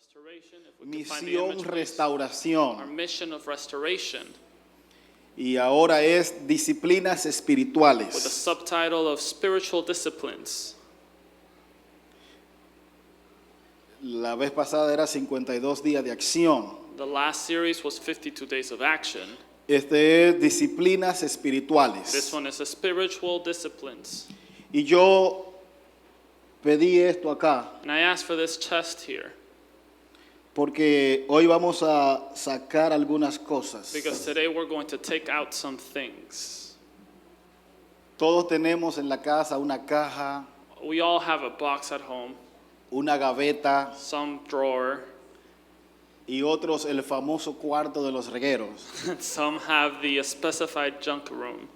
restoration, if we can find the Misión image, please. restauración. Our mission of restoration, Y ahora es disciplinas with the espirituales. subtitle of spiritual disciplines. La vez pasada era 52 días de acción. The last series was 52 days of action. Este es disciplinas This espirituales. one is the spiritual disciplines. Y yo pedí esto acá And I asked for this chest here porque hoy vamos a sacar algunas cosas. because today we're going to take out some things. Todos tenemos en la casa una caja, We all have a box at home, una gaveta some drawer, y otros el famoso cuarto de los regueros and some have the specified junk room,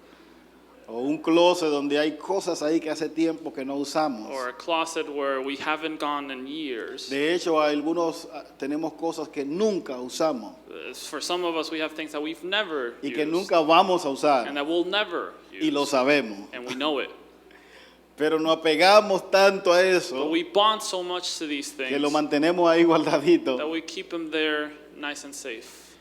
o un closet donde hay cosas ahí que hace tiempo que no usamos. or a closet where we haven't gone in years. De hecho, algunos tenemos cosas que nunca usamos For some of us, we have things that we've never y que used nunca vamos a and usar that we'll never y lo use, sabemos. and we know it. Pero nos apegamos tanto a But eso we bond so much to these que lo things mantenemos ahí guardadito. that we keep them there nice and safe.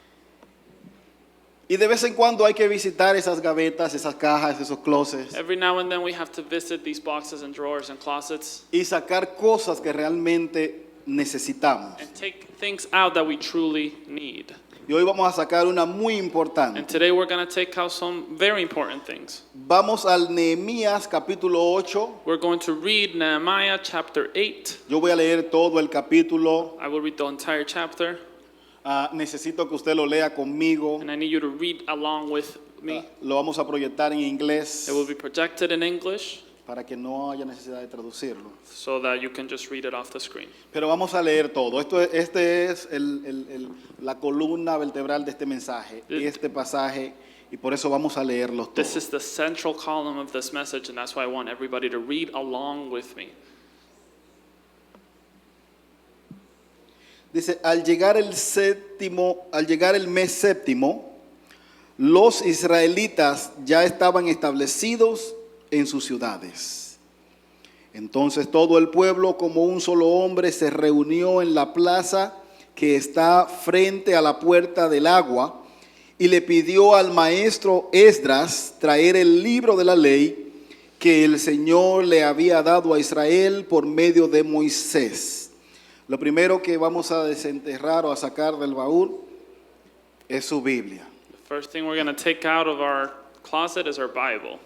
Y de vez en cuando hay que visitar esas gavetas, esas cajas, esos closets Every now and then we have to visit these boxes and drawers and closets y sacar cosas que realmente necesitamos. and take things out that we truly need. Y hoy vamos a sacar una muy importante. And today we're going to take out some very important things. Vamos al Nehemías capítulo 8. We're going to read Nehemiah chapter 8. Yo voy a leer todo el capítulo. I will read the entire chapter, Necesito que usted lo lea conmigo. and I need you to read along with me. Lo vamos a proyectar en inglés It will be projected in English para que no haya necesidad de traducirlo. so that you can just read it off the screen. Pero vamos a leer todo. Este es la columna vertebral de este mensaje, este pasaje, y por eso vamos a leerlos This todos. is the central column of this message, and that's why I want everybody to read along with me. Dice, al llegar el mes séptimo, los israelitas ya estaban establecidos en sus ciudades. Entonces todo el pueblo como un solo hombre se reunió en la plaza que está frente a la puerta del agua y le pidió al maestro Esdras traer el libro de la ley que el Señor le había dado a Israel por medio de Moisés. Lo primero que vamos a desenterrar o a sacar del baúl es su Biblia. The first thing we're going to take out of our closet is our Bible.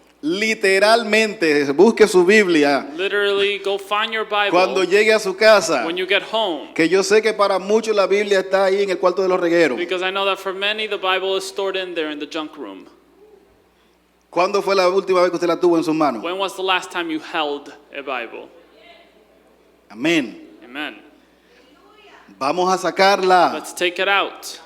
Literalmente, busque su Biblia Literally, go find your Bible cuando llegue a su casa. when you get home. Que yo sé que para muchos la Biblia está ahí en el cuarto de los regueros. Because I know that for many, the Bible is stored in there in the junk room. ¿Cuándo fue la última vez que usted la tuvo en sus manos? When was the last time you held a Bible? Amén. Amen. Vamos a sacarla Let's take it out.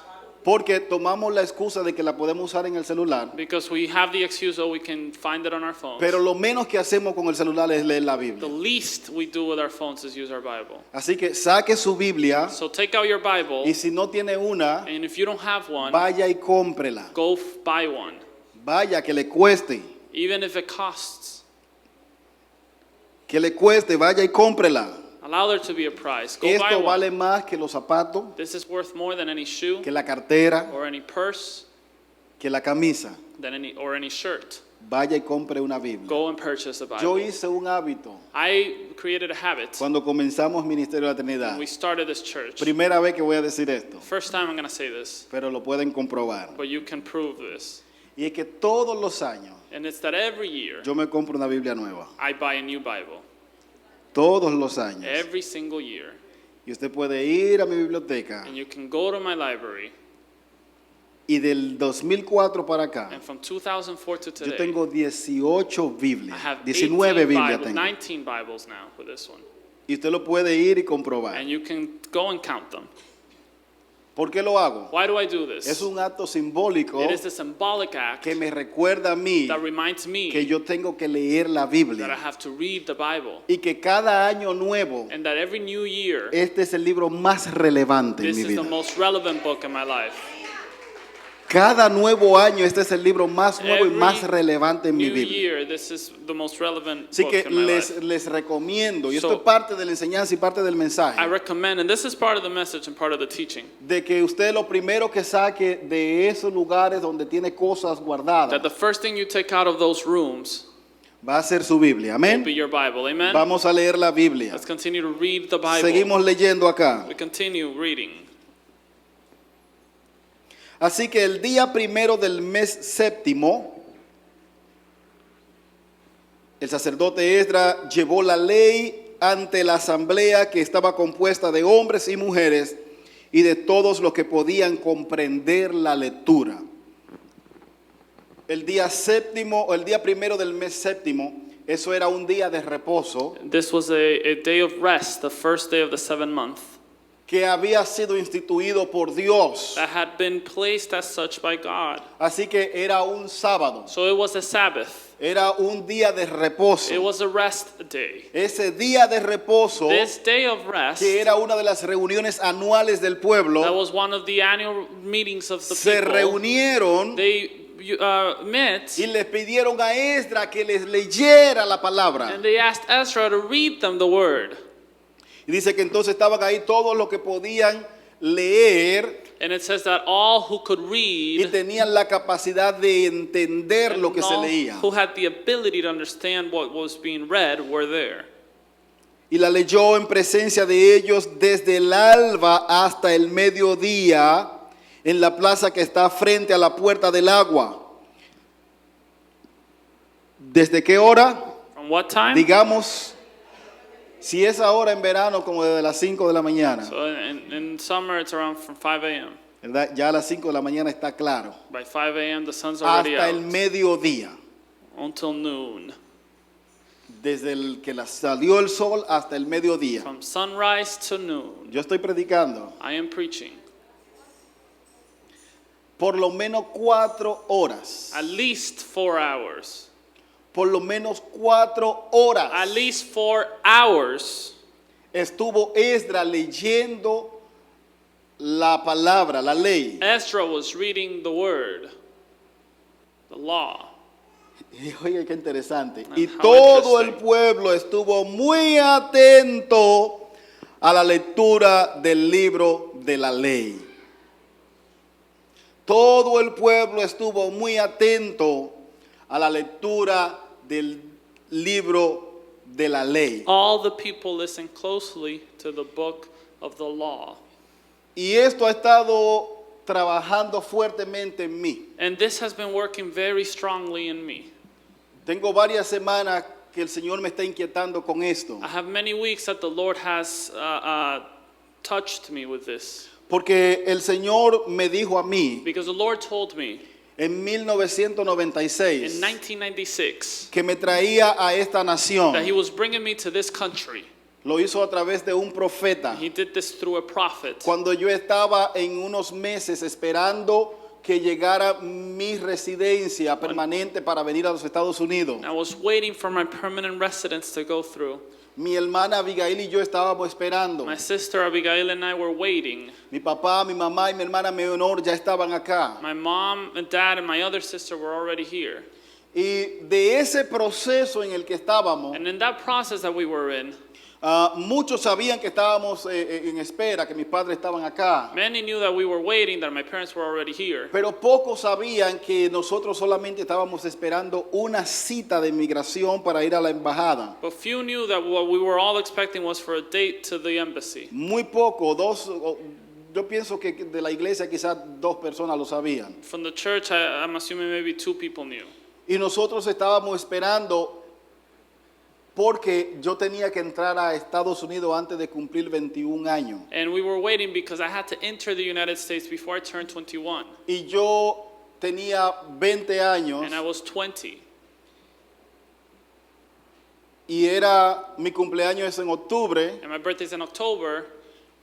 porque tomamos la excusa de que la podemos usar en el celular. Because we have the excuse that we can find it on our phones. Pero lo menos que hacemos con el celular es leer la The Biblia. least we do with our phones is use our Bible. Así que saque su Biblia So take out your Bible, y si no tiene una, and if you don't have one, vaya y cómprela. go buy one. Vaya, que le cueste. Even if it costs. Que le cueste, vaya y cómprela. Allow there to be a price. Go buy Esto one. vale más que los zapatos, This is worth more than any shoe que la cartera, or any purse, que la camisa. than any shirt. Vaya y compre una Biblia. Go and purchase a Yo Bible. hice un hábito I created a habit cuando comenzamos Ministerio de la Trinidad. when we started this church. Primera vez que voy a decir esto, First time I'm going to say this, pero lo pueden comprobar. but you can prove this. Y es que todos los años And it's that every year yo me compro una Biblia nueva. I buy a new Bible. Todos los años. Every single year. Y usted puede ir a mi biblioteca And you can go to my library, y del 2004 para acá, and from 2004 to yo today, tengo 18 I Biblias. have 19 18 Biblias Bibles, tengo. 19 Bibles now with this one. Y usted lo puede ir y comprobar. And you can go and count them. ¿Por qué lo hago? Why do I do this? Es un acto simbólico It is a symbolic act que me recuerda a mí that reminds me que yo tengo que leer la that I Biblia have to read the Bible. y que cada año nuevo And that every new year, este es el libro más relevante en this mi is the vida. most relevant book in my life. Cada nuevo año este es el libro más nuevo y Every más relevante en mi New Biblia. year, this is the most relevant Así book que in my life. les recomiendo, y So- esto es parte de la enseñanza y parte del I mensaje, recommend, and this is part of the message and part of the teaching, de que usted lo primero que saque de esos lugares donde tiene cosas guardadas that the first thing you take out of those rooms va a ser su Biblia. will be Amén. your Bible. Amen? Vamos a leer la Biblia. Let's continue to read the Bible. Seguimos leyendo acá. We continue reading. Así que el día primero del mes séptimo, el sacerdote Esdras llevó la ley ante la asamblea que estaba compuesta de hombres y mujeres y de todos los que podían comprender la lectura. El día séptimo o el día primero del mes séptimo, eso era un día de reposo This was a day of rest, the first day of the 7th month, que había sido instituido por Dios. that had been placed as such by God. Así que era un sábado, So it was a Sabbath. era un día de reposo. It was a rest day. Ese día de reposo, This day of rest, que era una de las reuniones anuales del pueblo, that was one of the annual meetings of the se people. reunieron They met y les pidieron a Esdras que les leyera la palabra. and they asked Ezra to read them the word. Y dice que entonces estaban ahí todos los que podían leer And it says that all who could y read tenían la capacidad de entender and lo que se all leía. who had the ability to understand what was being read were there. Y la leyó en presencia de ellos desde el alba hasta el mediodía en la plaza que está frente a la puerta del agua. ¿Desde qué hora? From what time? Digamos, si es ahora en verano, como desde las 5 de la mañana, So in summer it's around from 5 a.m. ¿verdad? Ya a las 5 de la mañana está claro. By 5 a.m. the sun's already Hasta el out mediodía, until noon. desde el que salió el sol hasta el mediodía. From sunrise to noon, Yo estoy predicando I am preaching por lo menos 4 horas. at least 4 hours. Por lo menos 4 horas. At least 4 hours Estuvo Esdras leyendo la palabra, la ley. Ezra was reading the word, the law. Y oye, qué interesante. And Y how todo el interesting. pueblo estuvo muy atento a la lectura del libro de la ley. Todo el pueblo estuvo muy atento a la lectura del libro de la ley. All the people listened closely to the book of the law. Y esto ha estado trabajando fuertemente en mí. And this has been working very strongly in me. Tengo varias semanas que el Señor me está inquietando con esto. I have many weeks that the Lord has touched me with this. Porque el Señor me dijo a mí Because the Lord told me en in 1996 1996 que me traía a esta nación. that He was bringing me to this country. Lo hizo a través de un profeta. He did this through a prophet. Cuando yo estaba en unos meses esperando que llegara mi residencia permanente para venir a los Estados Unidos. I was waiting for my permanent residence to go through. Mi hermana Abigail y yo estábamos esperando. My sister Abigail and I were waiting. Mi papá, mi mamá y mi hermana Meonor ya estaban acá. My mom and dad and my other sister were already here. Y de ese proceso en el que estábamos, And in that process that we were in, muchos sabían que estábamos en espera, que mis padres estaban acá. many knew that we were waiting, that my parents were already here. Pero pocos sabían que nosotros solamente estábamos esperando una cita de inmigración para ir a la embajada. But few knew that what we were all expecting was for a date to the embassy. Muy poco, yo pienso que de la iglesia quizás 2 personas lo sabían. From the church, I'm assuming maybe 2 people knew. Y nosotros estábamos esperando porque yo tenía que entrar a Estados Unidos antes de cumplir 21 años. And we were waiting because I had to enter the United States before I turned 21. Y yo tenía 20 años And I was 20. y era mi cumpleaños es en octubre And my birthday's in October,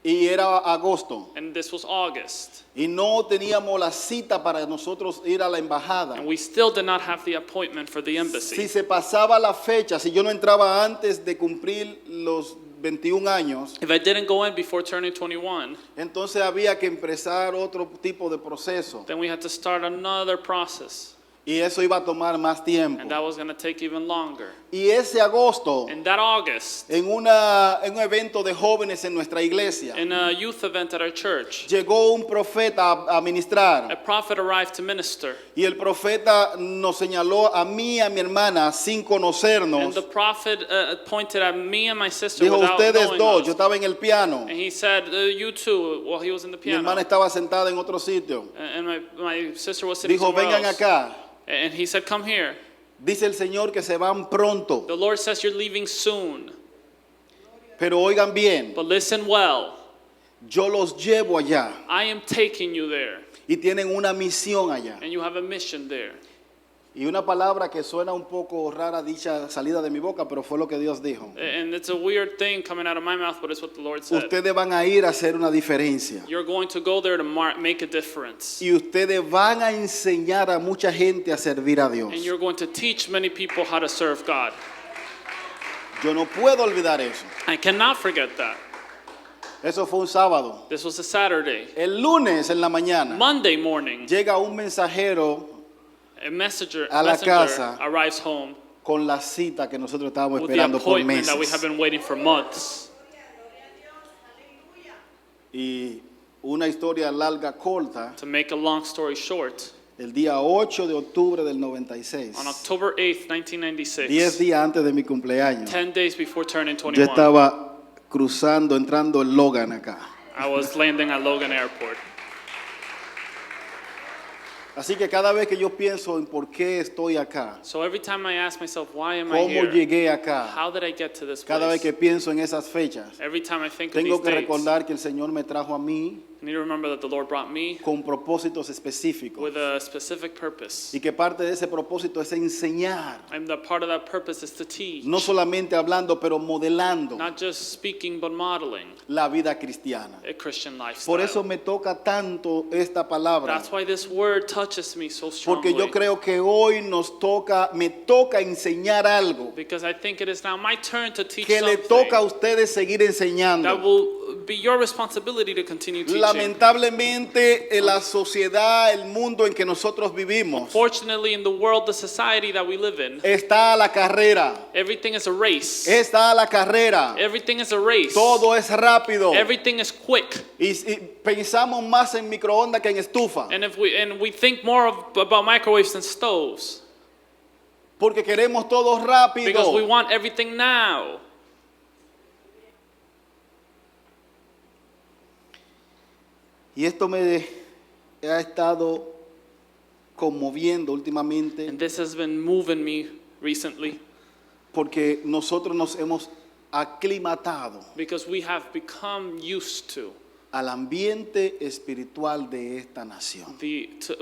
y era agosto. and this was August. Y no teníamos la cita para nosotros ir a la embajada. And we still did not have the appointment for the Si embassy. se pasaba la fecha, si yo no entraba antes de cumplir los 21 años, if I didn't go in before turning 21, entonces había que empezar otro tipo de proceso. then we had to start another process. Y eso iba a tomar más tiempo. And that was going to take even longer. Y ese agosto, In that August, en un evento de jóvenes en nuestra iglesia, in a youth event at our church, llegó un profeta a ministrar. a prophet arrived to minister. Y el profeta nos señaló a mí y a mi hermana sin And conocernos. the prophet pointed at me and my sister Dijo, without ustedes knowing dos, us. yo estaba en el piano. And he said, you two, while he was in the Mi hermana piano. estaba sentada en otro sitio. And my sister was sitting Dijo, somewhere vengan else. acá. And he said, come here. Dice el Señor que se van pronto. The Lord says you're leaving soon. Pero oigan bien, But listen well. yo los llevo allá. I am taking you there. Y tienen una misión allá. And you have a mission there. Y una palabra que suena un poco rara dicha salida de mi boca, pero fue lo que Dios dijo. And it's a weird thing coming out of my mouth, but it's what the Lord said. Ustedes van a ir a hacer una diferencia. You're going to go there to make a difference. Y ustedes van a enseñar a mucha gente a servir a Dios. And you're going to teach many people how to serve God. Yo no puedo olvidar eso. I cannot forget that. Eso fue un sábado. This was a Saturday. El lunes en la mañana Monday morning, llega un mensajero a messenger a la casa arrives home con la cita que nosotros estábamos with the esperando por appointment that we have meses. been waiting for months. Y una historia larga, corta, To make a long story short, el día 8 de octubre del 96, on October 8th, 10 1996, días antes de mi cumpleaños, 10 days before turning yo 21, estaba cruzando, entrando en Logan acá. I was landing at Logan Airport. Así que cada vez que yo pienso en por qué estoy acá, So every time I ask myself, why am I cómo here? llegué acá, How did I get to this cada vez place? que pienso en esas fechas, Every time I think of tengo these que dates, recordar que el Señor me trajo a mí I need to remember that the Lord brought me con propósitos específicos with a specific purpose. y que parte de ese propósito es enseñar, And the part of that purpose is to teach, no solamente hablando, pero modelando not just speaking, but modeling la vida cristiana. a Christian lifestyle. Por eso me toca tanto esta palabra, That's why this word touches me so porque strongly. yo creo que hoy me toca enseñar algo Because I think it is now my turn to teach que le something toca a ustedes seguir that enseñando. will be your responsibility to continue teaching. Lamentablemente, en la sociedad, el mundo en que nosotros vivimos, Fortunately, in the world, the society that we live in, está a la carrera, everything is a race. está a la carrera, Everything is a race. todo es rápido Everything is quick. y pensamos más en microondas que en estufa, And we think more about microwaves than stoves. porque queremos todo Because we rápido. want everything now. Y esto me ha estado conmoviendo últimamente, And this has been moving me recently porque nosotros nos hemos aclimatado because we have become used to al ambiente espiritual de esta nación.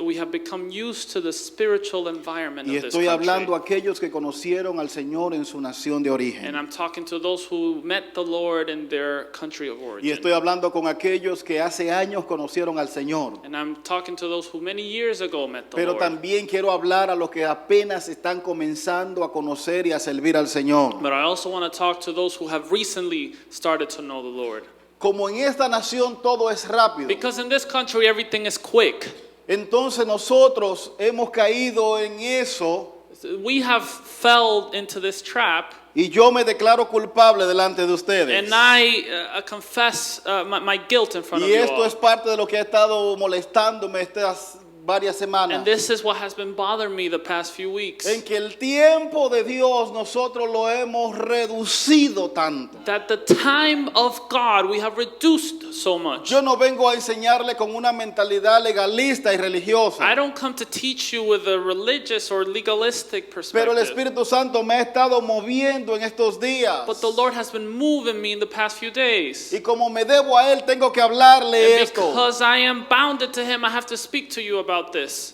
we have become used to the spiritual environment Y of this estoy hablando a country. aquellos que conocieron al Señor en su nación de And origen. I'm talking to those who met the Lord in their country of Y origin. estoy hablando con aquellos que hace años conocieron al Señor. And I'm talking to those who many years ago met the Pero Lord. también quiero hablar a los que apenas están comenzando a conocer y a servir al Señor. But I also want to talk to those who have recently started to know the Lord. Como en esta nación todo es rápido, Because in this country everything is quick. entonces nosotros hemos caído en eso We have fell into this trap, y yo me declaro culpable delante de ustedes. and I confess my guilt in front of Y you esto all. es parte de lo que ha estado molestándome estas varias semanas. And this is what has been bothering me the past few weeks. En que el tiempo de Dios nosotros lo hemos reducido tanto. That the time of God we have reduced so much. Yo no vengo a enseñarle con una mentalidad legalista y religiosa, I don't come to teach you with a religious or legalistic pero el perspective. Espíritu Santo me ha estado moviendo en estos días. But the Lord has been moving me in the past few days. Y como me debo a Él, tengo que hablarle And esto. because I am bounded to Him, I have to speak to you about this.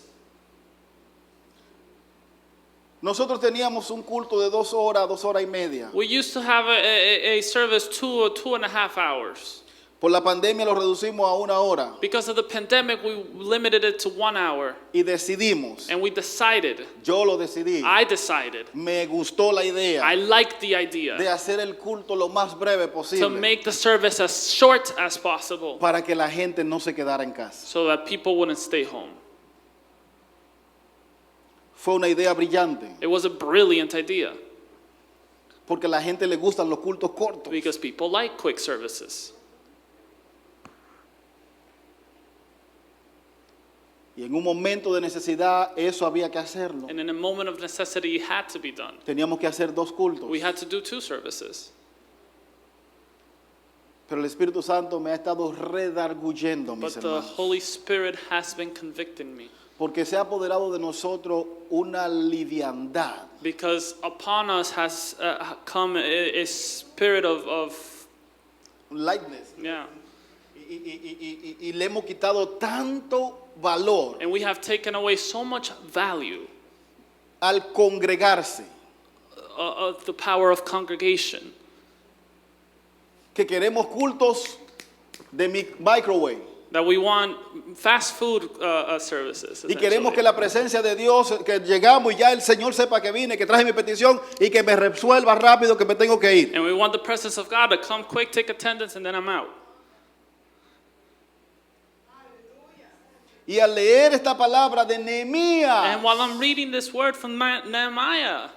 Nosotros teníamos un culto de 2 horas, 2 horas y media. We used to have a service 2 or 2.5 hours. Por la pandemia lo reducimos a 1 hora. Because of the pandemic, we limited it to 1 hour. Y decidimos, And we decided, yo lo decidí, I decided, me gustó la I idea liked the idea de hacer el culto lo más breve to posible make the service as short as possible para que la gente no se quedara en casa. so that people wouldn't stay home. Fue una idea brillante, It was a brilliant idea porque a la gente le gustan los cultos cortos. because people like quick services. Y en un momento de necesidad eso había que hacerlo. And in a moment of necessity, it had to be done. Teníamos que hacer 2 cultos. We had to do 2 services. Pero el Espíritu Santo me ha estado redarguyendo, mis But the hermanos. Holy Spirit has been convicting me Porque se ha apoderado de nosotros una liviandad. because upon us has come a spirit of Lightness. yeah. Y le hemos quitado tanto valor And we have taken away so much value al congregarse of the power of congregation que queremos cultos de microwave. that we want fast food services. Y queremos essentially. que la presencia de Dios, que llegamos y ya el Señor sepa que vine, que traje mi petición y que me resuelva rápido que me tengo que ir. And we want the presence of God to come quick, take attendance, and then I'm out. Y al leer esta palabra de Nehemías, And while I'm reading this word from Nehemiah,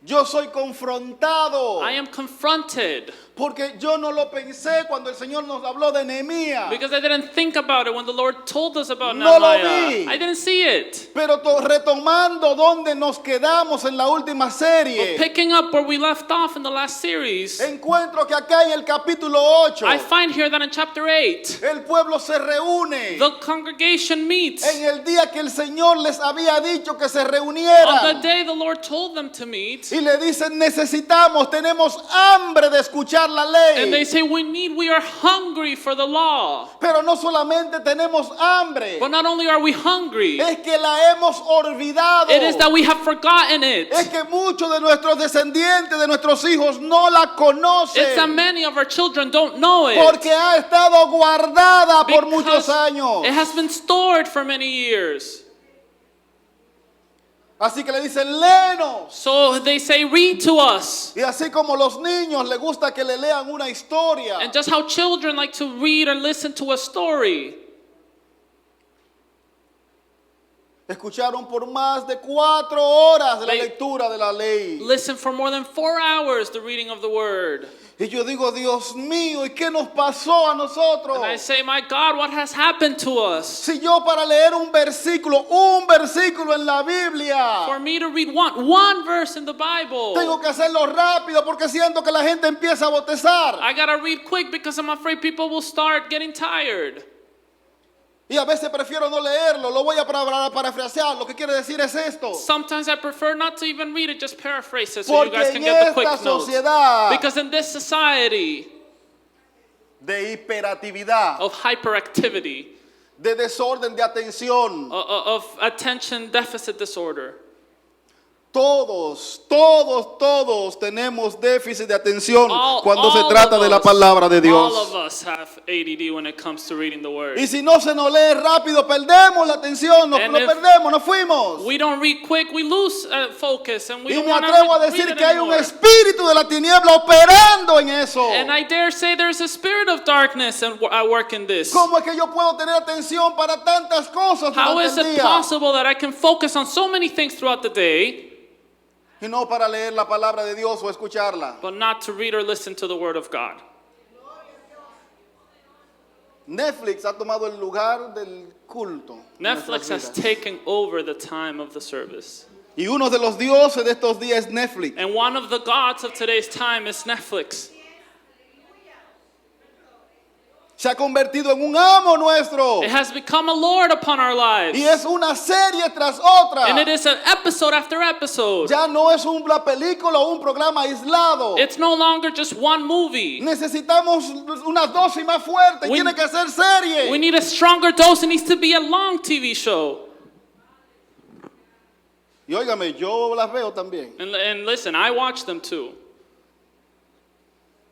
yo soy confrontado. I am confronted Porque yo no lo pensé cuando el Señor nos habló de Nehemías. because I didn't think about it when the Lord told us about No lo Nehemiah. vi. I didn't see it. Pero retomando donde nos quedamos en la última But serie, picking up where we left off in the last series, encuentro que acá en el capítulo 8, I find here that in chapter 8, el pueblo se reúne the congregation meets. en el día que el Señor les había dicho que se On the reunieran. day the Lord told them to meet, Y le dicen, necesitamos, tenemos hambre de escuchar la and they ley. say, we are hungry for the law. Pero no solamente tenemos hambre, But not only are we hungry, es que la hemos olvidado. it is that we have forgotten it. Es que muchos de nuestros descendientes, de nuestros hijos, no la It's that conocen. many of our children don't know it. Porque ha estado guardada por muchos Because años. it has been stored for many years. Así que le dicen, léenos. So they say, read to us. Y así como los niños les gusta que le lean una historia, And just how children like to read or listen to a story. escucharon por más de 4 horas de la They- lectura de la ley. Listen for more than 4 hours the reading of the word. Y yo digo, Dios mío, ¿y qué nos pasó a nosotros? And I say, my God, what has happened to us? Si yo para leer un versículo en la Biblia, For me to read one verse in the Bible, tengo que hacerlo rápido porque siento que la gente empieza a bostezar. I gotta read quick because I'm afraid people will start getting tired. Y a veces prefiero no leerlo, lo voy a parafrasear. Lo que quiere decir es esto. Sometimes I prefer not to even read it, just paraphrase it so you Porque guys en can get the quick esta notes. sociedad Because in this society de hiperactividad, of hyperactivity, de desorden de atención, of attention deficit disorder, todos tenemos déficit de atención all cuando se of trata de la us- palabra de all of Dios. us have ADD when it comes to reading the word. Y si no se nos lee rápido, perdemos la atención, nos And lo if perdemos, nos fuimos. We don't read quick, we lose focus, and we Y don't me want atrevo a to decir read it que hay un anymore. espíritu de la tiniebla operando en eso. And I dare say there's a spirit of darkness at work in this. ¿Cómo es que yo puedo tener atención para tantas cosas How durante is el it día possible that I can focus on so many things throughout the day, y no para leer la palabra de Dios o escucharla? but not to read or listen to the word of God? Netflix ha tomado el lugar del culto. en Netflix nuestras has vidas. taken over the time of the service. Y uno de los dioses de estos días es Netflix. And one of the gods of today's time is Netflix. Se ha convertido en un amo nuestro. It has become a lord upon our lives. Y es una serie tras otra. And it is an episode after episode. Ya no es una película o un programa aislado. It's no longer just one movie. Necesitamos una dosis más fuerte. We- Tiene que ser serie. We need a stronger dose. It needs to be a long TV show. Y óigame, yo las veo también. And listen, I watch them too.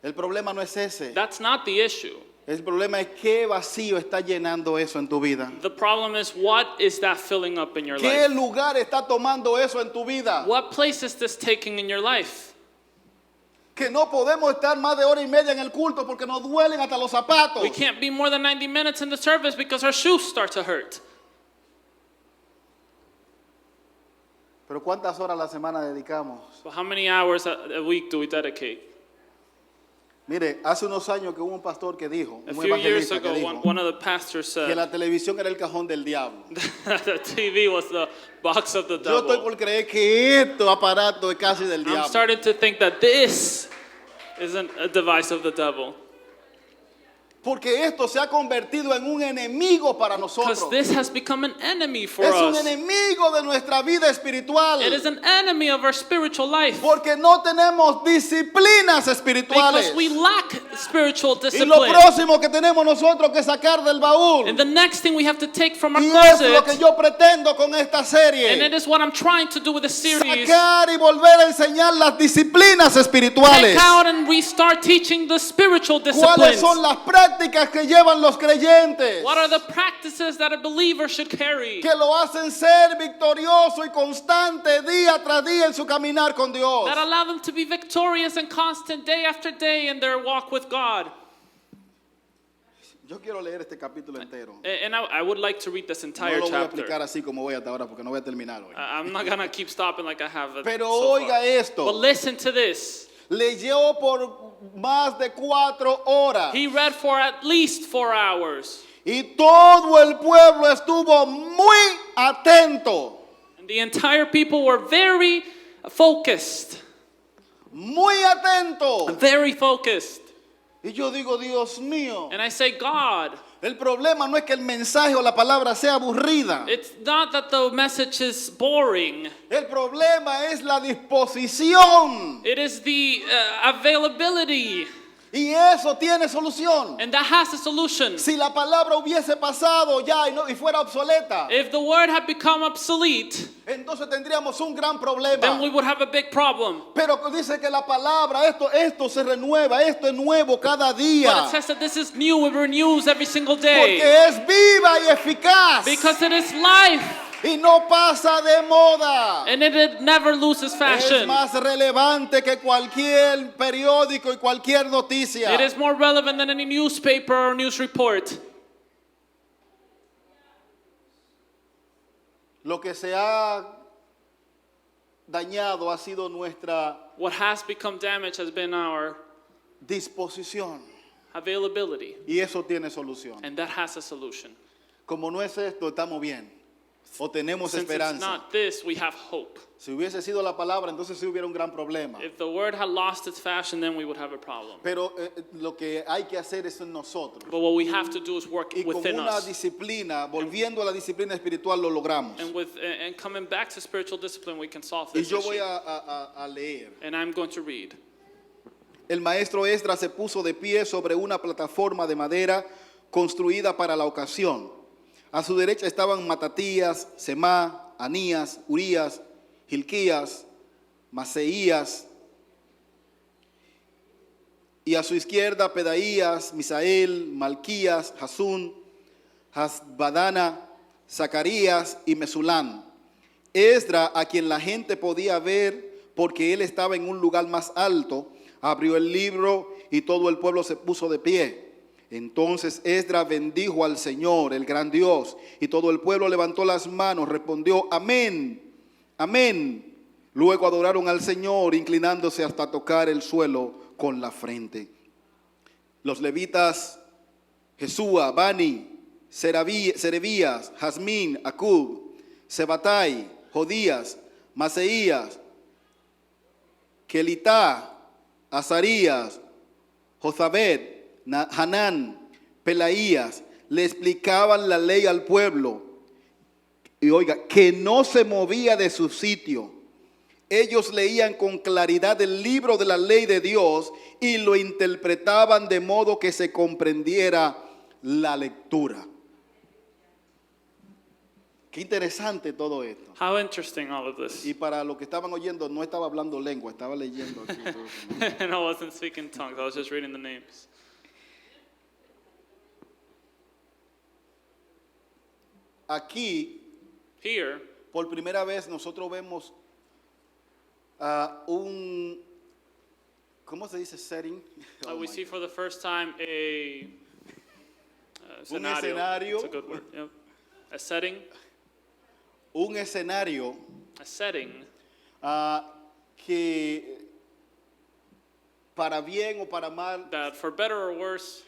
El problema no es ese. That's not the issue. El problema es qué vacío está llenando eso en tu vida. The problem is, what is that filling up in your ¿Qué life? lugar está tomando eso en tu vida? What place is this taking in your life? Que no podemos estar más de hora y media en el culto porque nos duelen hasta los zapatos. We can't be more than 90 minutes in the service because our shoes start to hurt. Pero ¿cuántas horas a la semana dedicamos? So how many hours a week do we dedicate? Mire, hace unos años que hubo un pastor que dijo, A un few years evangelista que ago, dijo one of the pastors que said la televisión era el cajón del diablo. the TV was the box of the Yo estoy devil. por creer que este aparato es casi del I'm diablo. starting to think that this isn't a device of the devil. Porque esto se ha convertido en un enemigo para nosotros. Because this has become an enemy for Es un us. enemigo de nuestra vida espiritual. It is an enemy of our spiritual life. Porque no tenemos disciplinas espirituales. Because we lack spiritual Y lo discipline. próximo que tenemos nosotros que sacar del baúl. And the next thing we have to take from our Y es lo que closet, yo pretendo con esta and serie. it is what I'm trying to do with the series, Sacar y volver a enseñar las disciplinas espirituales. take out and restart teaching the spiritual ¿Cuáles disciplines. son las prácticas que llevan los creyentes? What are the practices that a believer should carry Que lo hacen ser victorioso y constante día tras día en su caminar con Dios. that allow them to be victorious and constant day after day in their walk with God? Yo quiero leer este capítulo entero. And I would like to read this No entire lo voy a explicar chapter. así como voy hasta ahora porque no voy a terminar hoy. I'm not going to keep stopping like I have Pero so oiga far. esto. But listen to this. Leyó por más de 4 horas. He read for at least 4 hours. Y todo el pueblo estuvo muy atento. And the entire people were very focused. Muy atento. Very focused. Y yo digo, Dios mío. And I say, God, El problema no es que el mensaje o la palabra sea aburrida. it's not that the message is boring. El problema es la disposición. It is the availability. Y eso tiene solución. And that has a solution. Si la palabra hubiese pasado ya y fuera obsoleta, If the word had become obsolete, entonces tendríamos un gran then problema. we would have a big problem. Pero dice que la palabra, esto se renueva, esto es nuevo cada But it día. says that this is new, it renews every single Porque day. es viva y eficaz. Because it is life. Y no pasa de moda. And it never loses Es fashion. más relevante que cualquier periódico y cualquier noticia. It is more relevant than any newspaper or news report. Lo que se ha dañado ha sido nuestra What has become damaged has been our disposición. availability. Y eso tiene solución. And that has a solution. Como no es esto, estamos bien. O tenemos Since it's esperanza. not this, we have hope. Si hubiese sido la palabra, entonces sí hubiera un gran problema. If the word had lost its fashion, then we would have a problem. Pero lo que hay que hacer es en nosotros. But what we have to do is work Y con within una us. disciplina, volviendo a la disciplina espiritual, lo logramos. And coming back to spiritual discipline, we can solve Y this yo voy issue. a leer. And I'm going to read. El maestro Esdras se puso de pie sobre una plataforma de madera construida para la ocasión. A su derecha estaban Matatías, Semá, Anías, Urías, Hilquías, Maseías. Y a su izquierda Pedaías, Misael, Malquías, Hasún, Hasbadana, Zacarías y Mesulán. Esdras, a quien la gente podía ver porque él estaba en un lugar más alto, abrió el libro y todo el pueblo se puso de pie. Entonces Esdras bendijo al Señor, el gran Dios, y todo el pueblo levantó las manos, respondió amén, amén. Luego adoraron al Señor, inclinándose hasta tocar el suelo con la frente. Los levitas, Jesúa, Bani, Serebías, Jazmín, Acub, Sebatai, Jodías, Maseías, Kelitá, Azarías, Jozabed, Hanán, Pelaías, le explicaban la ley al pueblo. Y oiga, que no se movía de su sitio. Ellos leían con claridad el libro de la ley de Dios y lo interpretaban de modo que se comprendiera la lectura. Qué interesante todo esto. How interesting all of this. Y para los que estaban oyendo, no estaba hablando lengua, estaba leyendo aquí. And I wasn't speaking tongues, I was just reading the names. aquí, Here, por primera vez, nosotros vemos ¿cómo se dice setting? Oh we my see God. for the first time a Un scenario. escenario. It's a good word. Yep. A setting. Un escenario A setting que para bien o para mal that, for better or worse,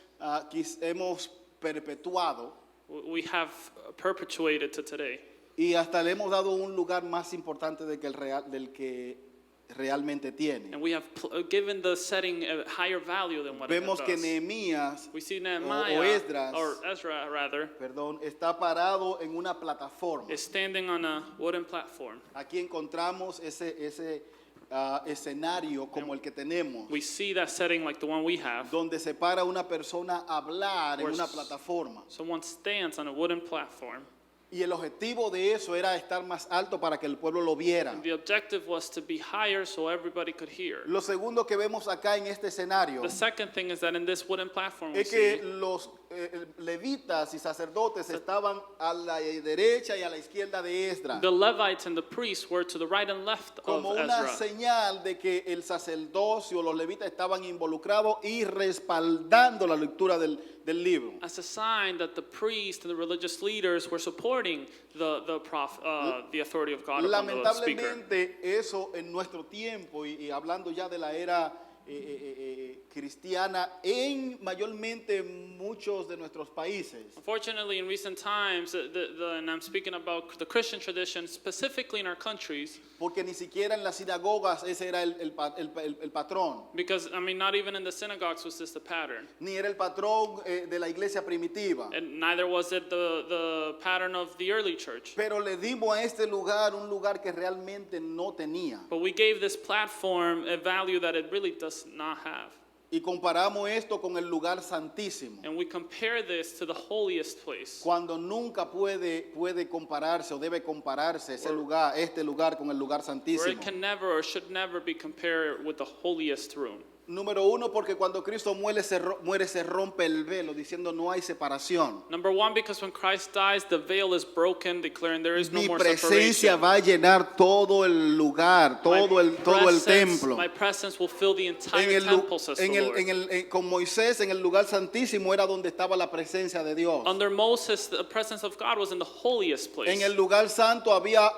hemos perpetuado we have perpetuated to today. y hasta le hemos dado un lugar más importante del que realmente tiene. And we have given the setting a higher value than what Vemos it que does. Nehemías We see o Nehemiah, Esdras, or Ezra rather, está parado en una plataforma. is standing on a wooden platform. Aquí encontramos ese escenario como el que tenemos, We see that setting like the one we have. donde se para una persona a hablar en Where una plataforma. Someone stands on a wooden platform. Y el objetivo de eso era estar más alto para que el pueblo lo viera. The objective was to be higher so everybody could hear. Lo segundo que vemos acá en este escenario The second thing is that in this wooden platform we es que see los levitas y sacerdotes estaban a la derecha y a la izquierda de Esdras, the Levites and the priests were to the right and left of como una Ezra. señal de que el sacerdocio, los levitas estaban involucrados y respaldando la lectura del libro. As a sign that the priests and the religious leaders were supporting the authority of God upon the speaker. Lamentablemente eso en nuestro tiempo y hablando ya de la era cristiana mayormente muchos de nuestros países, Unfortunately, in recent times, and I'm speaking about the Christian tradition, specifically in our countries, porque ni siquiera en las sinagogas ese era el patrón, because, I mean, not even in the synagogues was this the pattern. ni era el patrón de la iglesia primitiva. And neither was it the pattern of the early church. Pero le dimos a este lugar un lugar que realmente no tenía. But we gave this platform a value that it really does not have. Y comparamos esto con el lugar santísimo, And we compare this to the holiest place, cuando nunca puede compararse o debe compararse este lugar con el lugar where santísimo. it can never or should never be compared with the holiest room. Número uno, porque cuando Cristo muere se rompe el velo, diciendo no hay separación. Number one, because when Christ dies, the veil is broken, declaring there is no Mi more presencia separation. va a llenar todo el lugar, todo el templo. My presence will fill the entire En temple, says the Lord. con Moisés en el lugar santísimo era donde estaba la presencia de Dios. Under Moses, the presence of God was in the holiest place. En el lugar santo había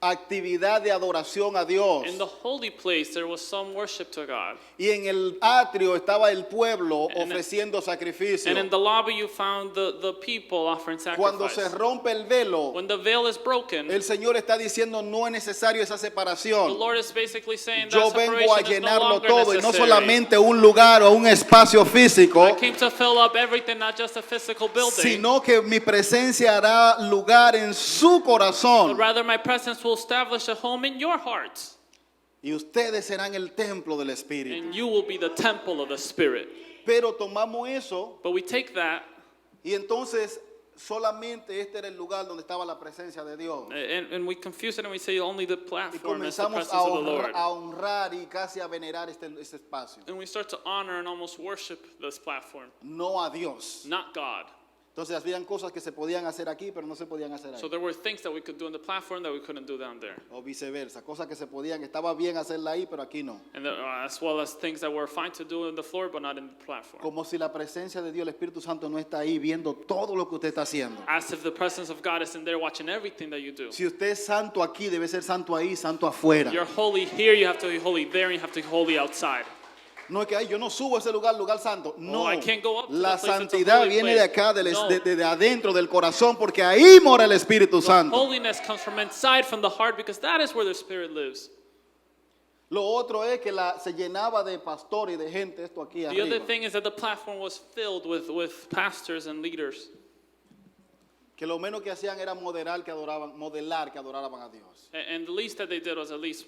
actividad de adoración a Dios. In the holy place, there was some worship to God. Y en el atrio estaba el pueblo And- ofreciendo sacrificio. And in the lobby, you found the people offering Cuando sacrifice. se rompe el velo, When the veil is broken, el Señor está diciendo no es necesario esa the separación. Lord is basically saying Yo that vengo a separation is no llenarlo longer todo y no necessary. solamente un lugar o un espacio físico, I came to fill up everything, not just a physical building, sino que mi presencia hará lugar en su but corazón rather my presence will establish a home in your hearts, y ustedes serán el templo del Espíritu. and you will be the temple of the Spirit. Pero tomamos eso But we take that, y entonces solamente este era el lugar donde estaba la presencia de Dios. and we confuse it, and we say only the Y platform is the comenzamos presence a of the Lord. honrar y casi a venerar este espacio. And we start to honor and almost worship this platform, No a Dios. not God. Entonces habían cosas que se podían hacer aquí, pero no se podían hacer ahí. So there were things that we could do on the platform that we couldn't do down there. O viceversa. Cosas que se podían, estaba bien hacerla ahí, pero aquí no. And as well as things that were fine to do on the floor, but not in the platform. Como si la presencia de Dios, el Espíritu Santo, no está ahí viendo todo lo que usted está haciendo. As if the presence of God isn't there watching everything that you do. Si usted es santo aquí, debe ser santo ahí, santo afuera. You're holy here, you have to be holy there, and you have to be holy outside. No es que ay, yo no subo a ese lugar santo. No, I can't go up to la the place that's a santidad holy viene place. de acá, No. de adentro, del corazón, porque ahí mora el Espíritu The Santo. holiness comes from inside, from the heart, because that is where the Spirit lives. Lo otro es que se llenaba de pastor y de gente esto aquí The other arriba. thing is that the platform was filled with pastors and leaders. Que lo menos que hacían era modelar que adoraban a Dios. And the least that they did was at least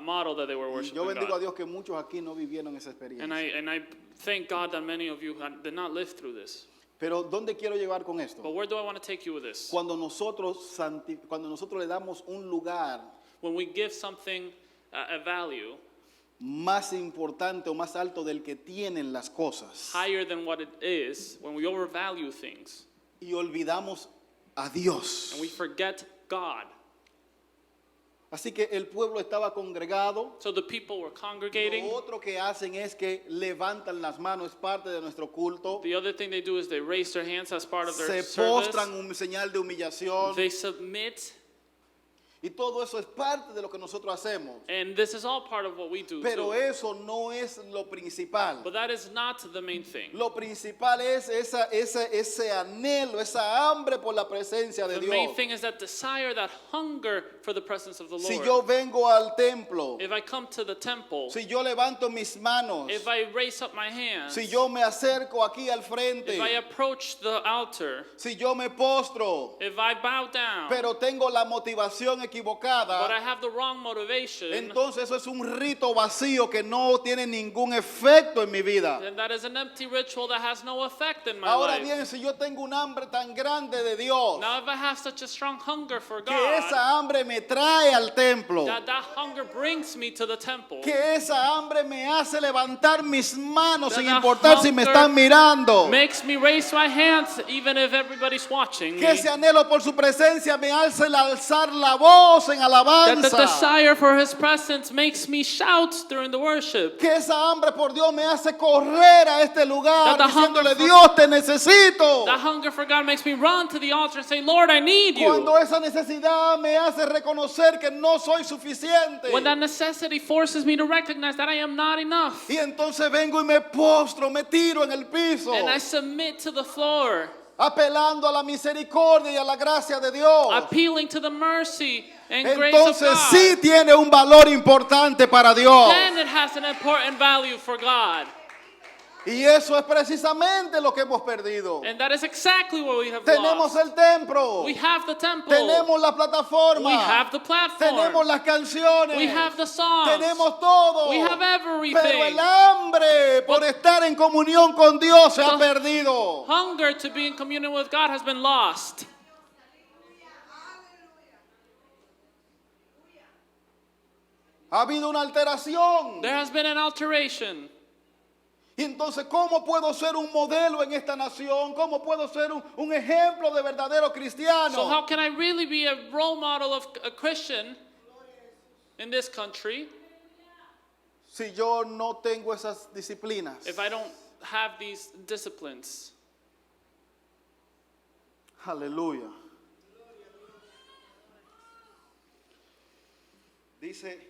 model that they were Y worshiping yo bendigo a God. Dios que muchos aquí no vivieron esa experiencia. And I thank God that many of you did not live through this. Pero ¿dónde quiero llevar con But esto? where do I want to take you with this? Cuando nosotros le damos un lugar When we give something a value más importante o más alto del que tienen las cosas higher than what it is, when we overvalue things, y olvidamos a Dios. and we forget God. Así que el pueblo estaba congregado. So the people were congregating. Lo otro que hacen es que levantan las manos, es parte de nuestro culto. The other thing they do is they raise their hands as part of their Se service. postran, un señal de humillación. They submit, Y todo eso es parte de lo que nosotros hacemos. and this is all part of what we do Pero too. eso no es lo principal. But that is not the main thing. Lo principal es ese anhelo, esa hambre por la presencia de The main Dios. thing is that desire, that hunger for the presence of the Si Lord. yo vengo al templo, If I come to the temple, si yo levanto mis manos, if I raise up my hands, si yo me acerco aquí al frente, if I approach the altar, si yo me postro, if I bow down, pero tengo la motivación but I equivocada, have the wrong motivation, entonces eso es un rito vacío que no tiene ningún efecto en mi vida. then that is an empty ritual that has no effect in my Ahora life. bien, si yo tengo un hambre tan grande de Dios, Now, if I have such a strong hunger for que God, esa hambre me trae al templo, that hunger brings me to the temple, que esa hambre me hace levantar mis manos That sin the importar si me hunger están mirando, makes me raise my hands even if everybody's watching que me. ese anhelo por su presencia me hace el alzar la voz en That the alabanza, desire for His presence makes me shout during the worship. que esa hambre por Dios me hace correr a este lugar That the diciéndole, hunger for- Dios te necesito. That hunger for God makes me run to the altar and say, Lord, I need you. Cuando esa necesidad me hace reconocer que no soy suficiente. When that necessity forces me to recognize that I am not enough. Y entonces vengo y me postro, me tiro en el piso, And I submit to the floor, apelando a la misericordia y a la gracia de Dios. appealing to the mercy and grace of Entonces God. sí tiene un valor importante para Dios. Then it has an important value for God. Y eso es precisamente lo que hemos perdido. And that is exactly what we have Tenemos lost. el templo, We have the temple. tenemos la plataforma, We have the platform. tenemos las canciones, We have the songs. tenemos todo. We have Pero everything. el hambre por estar en comunión con Dios se ha perdido. Hunger to be in communion with God has been lost. Ha habido una alteración. There has been an alteration. Y entonces, ¿cómo puedo ser un modelo en esta nación? ¿Cómo puedo ser un ejemplo de verdadero cristiano? So how can I really be a role model of a Christian in this country Si yo no tengo esas disciplinas. if I don't have these disciplines? Aleluya. Dice,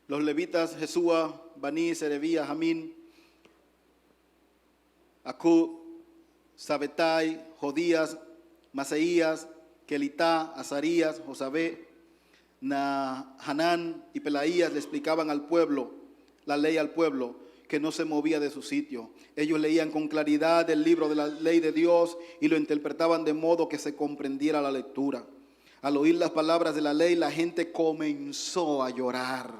los levitas, Jesúa, Baní, Serebía, Jamín, Acú, Sabetai, Jodías, Maseías, Kelitá, Azarías, Josabé, Hanán y Pelaías le explicaban al pueblo, la ley al pueblo, que no se movía de su sitio. Ellos leían con claridad el libro de la ley de Dios y lo interpretaban de modo que se comprendiera la lectura. Al oír las palabras de la ley, la gente comenzó a llorar.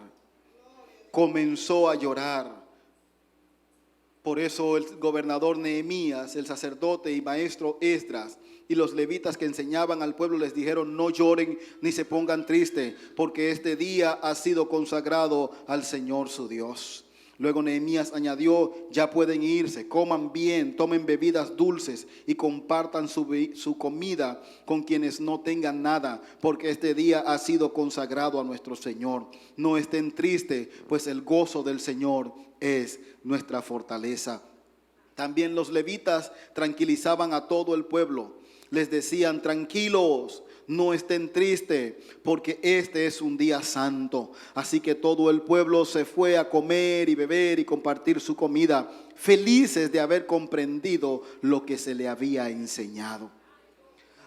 Comenzó a llorar. Por eso el gobernador Nehemías, el sacerdote y maestro Esdras y los levitas que enseñaban al pueblo les dijeron: no lloren ni se pongan tristes, porque este día ha sido consagrado al Señor su Dios. Luego Nehemías añadió: ya pueden irse, coman bien, tomen bebidas dulces y compartan su comida con quienes no tengan nada, porque este día ha sido consagrado a nuestro Señor. No estén tristes, pues el gozo del Señor es nuestra fortaleza. También los levitas tranquilizaban a todo el pueblo. Les decían: tranquilos, no estén tristes, porque este es un día santo. Así que todo el pueblo se fue a comer y beber y compartir su comida, felices de haber comprendido lo que se le había enseñado.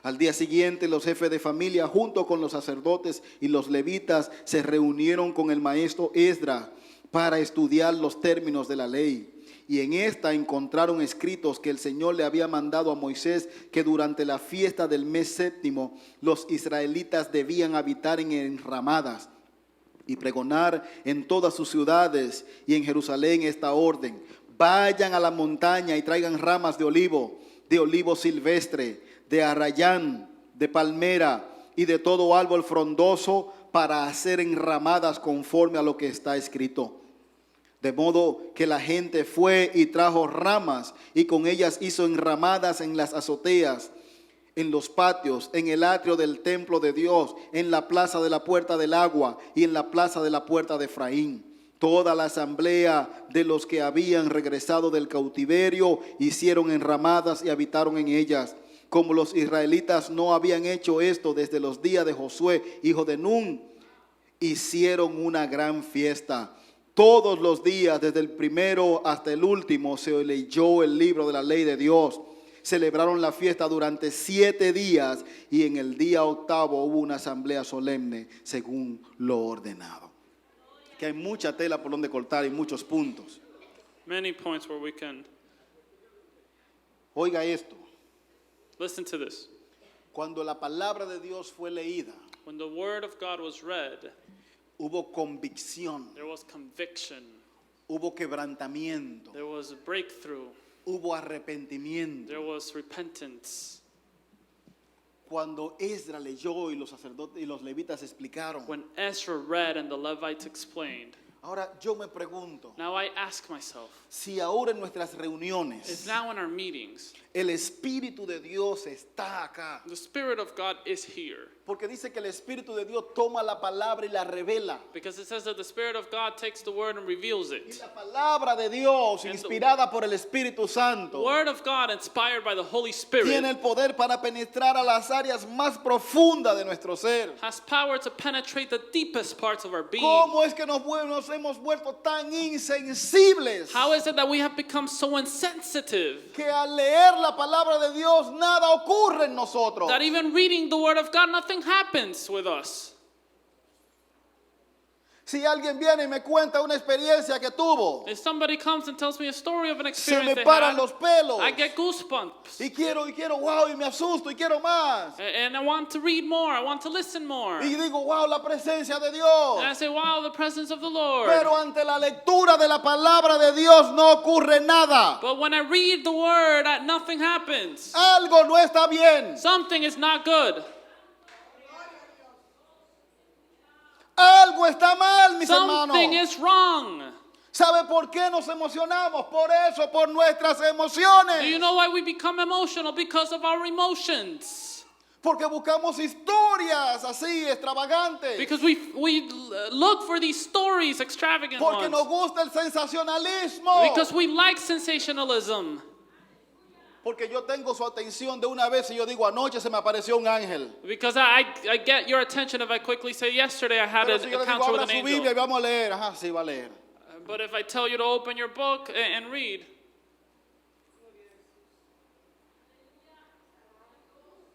Al día siguiente, los jefes de familia, junto con los sacerdotes y los levitas, se reunieron con el maestro Esdras para estudiar los términos de la ley. Y en esta encontraron escritos que el Señor le había mandado a Moisés, que durante la fiesta del mes séptimo los israelitas debían habitar en enramadas y pregonar en todas sus ciudades y en Jerusalén esta orden: vayan a la montaña y traigan ramas de olivo silvestre, de arrayán, de palmera y de todo árbol frondoso para hacer enramadas conforme a lo que está escrito. De modo que la gente fue y trajo ramas y con ellas hizo enramadas en las azoteas, en los patios, en el atrio del templo de Dios, en la plaza de la puerta del agua y en la plaza de la puerta de Efraín. Toda la asamblea de los que habían regresado del cautiverio hicieron enramadas y habitaron en ellas. Como los israelitas no habían hecho esto desde los días de Josué, hijo de Nun, hicieron una gran fiesta. Todos los días, desde el primero hasta el último, se leyó el libro de la ley de Dios. Celebraron la fiesta durante 7 días y en el día octavo hubo una asamblea solemne según lo ordenado. Que hay mucha tela por donde cortar y muchos puntos. Many points where we can Oiga esto, listen to this. cuando la palabra de Dios fue leída, When the word of God was read, hubo convicción, there was conviction, hubo quebrantamiento, there was a breakthrough, hubo arrepentimiento. there was repentance. Cuando Esdras leyó y los sacerdotes y los levitas explicaron. When Ezra read and the Levites explained, Ahora yo me pregunto, now I ask myself, si ahora en nuestras if reuniones now in our meetings, el Espíritu de Dios está acá, the Spirit of God is here, porque dice que el Espíritu de Dios toma la palabra y la revela. because it says that the Spirit of God takes the word and reveals Y it. la palabra de Dios, And the inspirada por el Espíritu Santo, Word of God inspired by the Holy Spirit tiene el poder para penetrar a las áreas más profundas de nuestro ser. has power to penetrate the deepest parts of our being. ¿Cómo es que nos hemos vuelto tan insensibles How is it that we have become so insensitive que al leer la palabra de Dios nada ocurre en nosotros? that even reading the Word of God, nothing happens with us? Si alguien viene y me cuenta una experiencia que tuvo, If somebody comes and tells me a story of an se experience me they paran had, los pelos I get goosebumps. y quiero, wow, y me asusto y quiero más. And I want to read more. I want to listen more. Y And digo, wow, la presencia de Dios. I say, wow, the presence of the Lord. Pero ante la lectura de la palabra de Dios no ocurre nada. But when I read the Word, nothing happens. Algo no está bien. Something is not good. Algo está mal, mis Something hermanos. is wrong. ¿Sabe por qué nos emocionamos? Por eso, por nuestras emociones. Do you know why we become emotional? Because of our emotions. Porque buscamos historias así extravagantes. Because we look for these stories, extravagant Porque ones. nos gusta el sensacionalismo. Because we like sensationalism. Porque yo tengo su atención de una vez y yo digo, anoche se me apareció un ángel. Because I get your attention if I quickly say, yesterday I had Pero an si yo le digo, encounter with abra an su Biblia y angel. vamos a leer. Ajá, sí, va a leer. But if I tell you to open your book and read,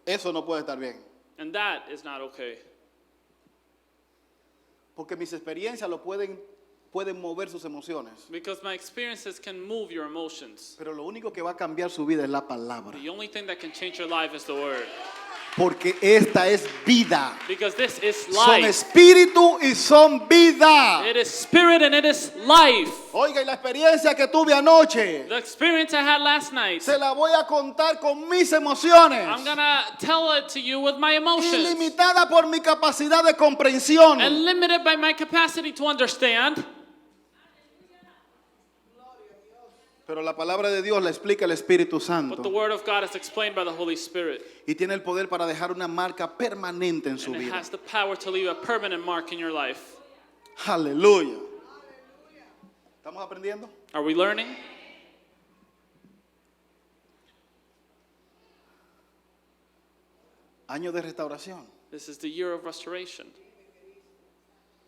Eso no puede estar bien. and that is not okay. Porque mis experiencias lo pueden mover sus emociones. Because my experiences can move your emotions. Pero lo único que va a cambiar su vida es la palabra. The only thing that can change your life is the Word. Porque esta es vida. Because this is Son life. espíritu y son vida. It is spirit and it is life. Oiga, y la experiencia que tuve anoche, The experience I had last night, se la voy a contar con mis emociones. I'm gonna tell it to you with my emotions. Ilimitada por mi capacidad de comprensión. And limited by my capacity to understand. Pero la palabra de Dios la explica el Espíritu But Santo. the Word of God is explained by the Holy Spirit. Y tiene el poder para dejar una marca permanente en su And it vida. has the power to leave a permanent mark in your life. Aleluya. ¿Estamos aprendiendo? Are we learning? Año de restauración. This is the year of restoration.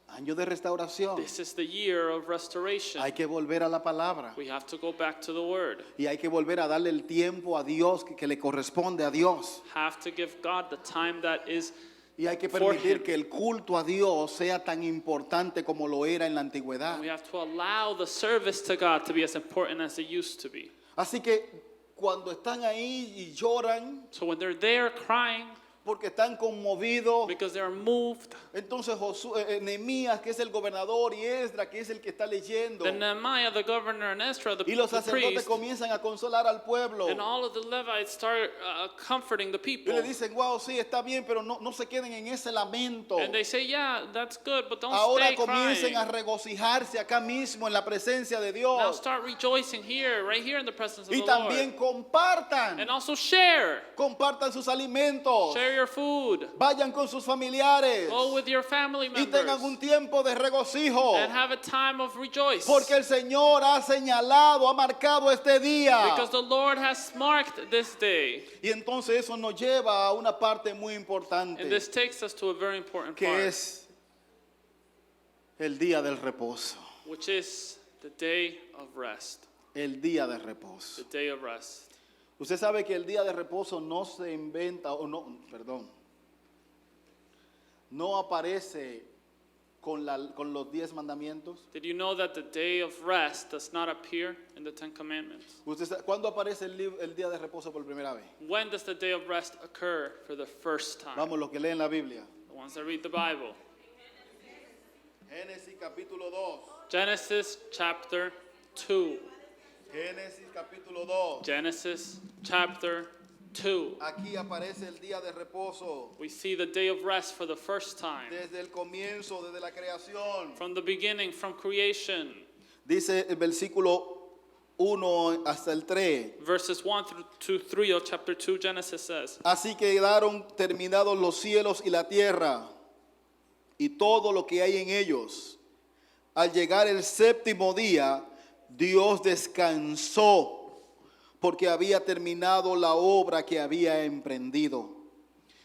Año de restauración. This is the year of restoration. Hay que volver a la palabra. We have to go back to the Word. Y hay que volver a darle el tiempo a Dios que le corresponde a Dios. Have to give God the time that is. Y hay que For permitir him. que el culto a Dios sea tan importante como lo era en la antigüedad. We have to allow the service to God to be as important as it used to be. Así que cuando están ahí y lloran, So when they're there crying, porque están conmovidos. because they are moved. Entonces Nehemías, que es el gobernador, y Esdras, que es el que está leyendo, Then Nehemiah, the governor, and Ezra, y los the sacerdotes priest, comienzan a consolar al pueblo. and all of the Levites start comforting the Y people. le dicen, wow, sí, está bien, pero no se queden en ese lamento. And they say, yeah, that's good, but don't Ahora stay comiencen crying. a regocijarse acá mismo en la presencia de Now Dios. start rejoicing here, right here in the presence of Y the también Lord. compartan. And also share. Compartan sus alimentos. Share your food. Vayan con sus familiares. Go with your family Y tengan un members. tiempo de regocijo. And have a time of rejoice. Porque el Señor ha señalado, ha marcado este día. Because the Lord has marked this day. Y entonces eso nos lleva a una parte muy And importante, this takes us to a very important que part, es el día del reposo. which is the day of rest. El día de reposo. The day of rest. Usted sabe que el día de reposo no se inventa, o no, perdón, no aparece con los 10 mandamientos. Did you know that the day of rest does not appear in the Ten Commandments? ¿Cuándo aparece el día de reposo por primera vez? When does the day of rest occur for the first time? Vamos, los que leen la Biblia. The ones that read the Bible. Génesis capítulo 2. Genesis chapter 2. Génesis capítulo 2. Genesis chapter 2. Aquí aparece el día de reposo. We see the day of rest for the first time. Desde el comienzo, desde la creación. From the beginning, from creation. Dice el versículo 1 hasta el 3. Verses 1 through 3 of chapter 2, Genesis says, Así quedaron terminados los cielos y la tierra y todo lo que hay en ellos. Al llegar el séptimo día, Dios descansó porque había terminado la obra que había emprendido.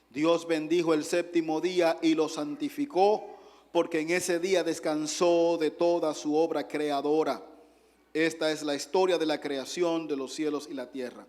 Dios bendijo el séptimo día y lo santificó porque en ese día descansó de toda su obra creadora. Esta es la historia de la creación de los cielos y la tierra.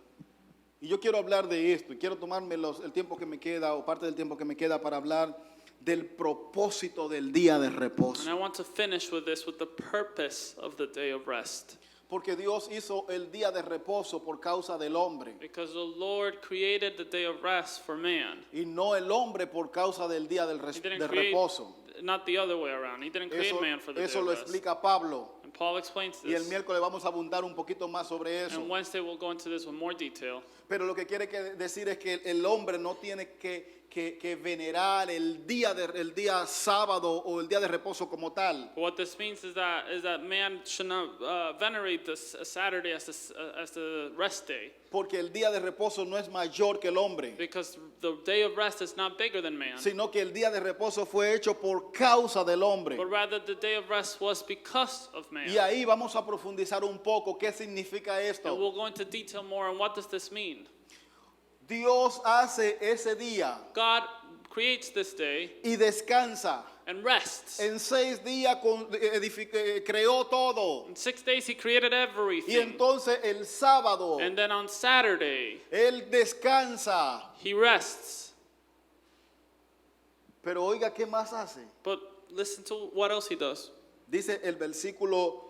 Y yo quiero hablar de esto y quiero tomarme el tiempo que me queda o parte del tiempo que me queda para hablar del propósito del día de reposo. and I want to finish with this, with the purpose of the day of rest. Porque Dios hizo el día de reposo por causa del hombre Because the Lord created the day of rest for man. y no el hombre por causa del día del He didn't de create, reposo. not the other way around. He didn't create Eso, man for the day eso of lo rest. explica Pablo. And Paul explains Y el this. miércoles vamos a abundar un poquito más sobre eso. And Wednesday we'll go into this with more detail. Pero lo que quiere decir es que el hombre no tiene que venerar el día sábado o el día de reposo como tal. But what this means is that man should not venerate this Saturday as the rest day. Porque el día de reposo no es mayor que el hombre, Because the day of rest is not bigger than man. sino que el día de reposo fue hecho por causa del hombre. But rather the day of rest was because of man. Y ahí vamos a profundizar un poco qué significa And esto. we'll go into detail more on what does this mean. Dios hace ese día God creates this day y descansa. and rests. En 6 días creó todo. In 6 days he created Y everything. entonces el sábado And then on Saturday Él descansa. he rests. Pero oiga, ¿qué más hace? But listen to what else he does. Dice el versículo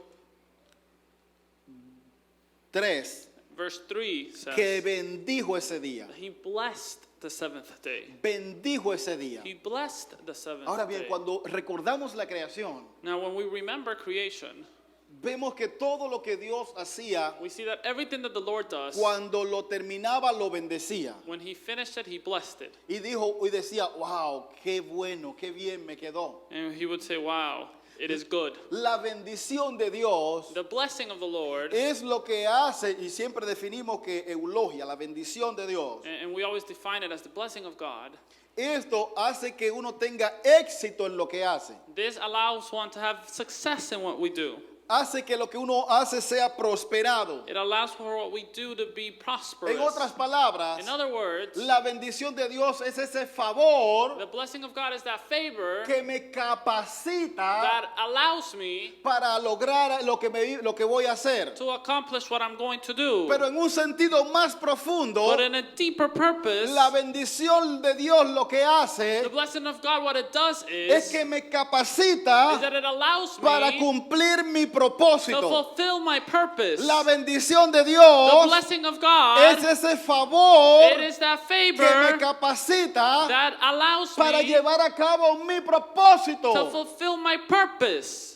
3 Verse 3 says que bendijo ese día. that he blessed the seventh day. Bendijo ese día. He blessed the seventh Ahora bien, day. cuando recordamos la creación, Now when we remember creation, vemos que todo lo que Dios hacía, we see that everything that the Lord does, cuando lo terminaba, lo bendecía. when he finished it, he blessed it. Y decía, wow, qué bueno, qué bien me quedó. And he would say, wow, it is good. La bendición de Dios The blessing of the Lord, es lo que hace, y siempre definimos que eulogia, la bendición de Dios. and we always define it as the blessing of God, Esto hace que uno tenga éxito en lo que hace. this allows one to have success in what we do. Hace que lo que uno hace sea prosperado. It allows for what we do to be prosperous. En otras palabras, In other words, la bendición de Dios es ese favor the blessing of God is that favor que me capacita that allows me para lograr lo que voy a hacer. to accomplish what I'm going to do. Pero en un sentido más profundo, But in a deeper purpose, la bendición de Dios lo que hace the blessing of God, what it does es is que me capacita that it allows para me cumplir mi to propósito. fulfill my purpose. La bendición de The Dios blessing of God, es ese favor it is that que me favor capacita that allows para me llevar a cabo mi to propósito. fulfill my purpose.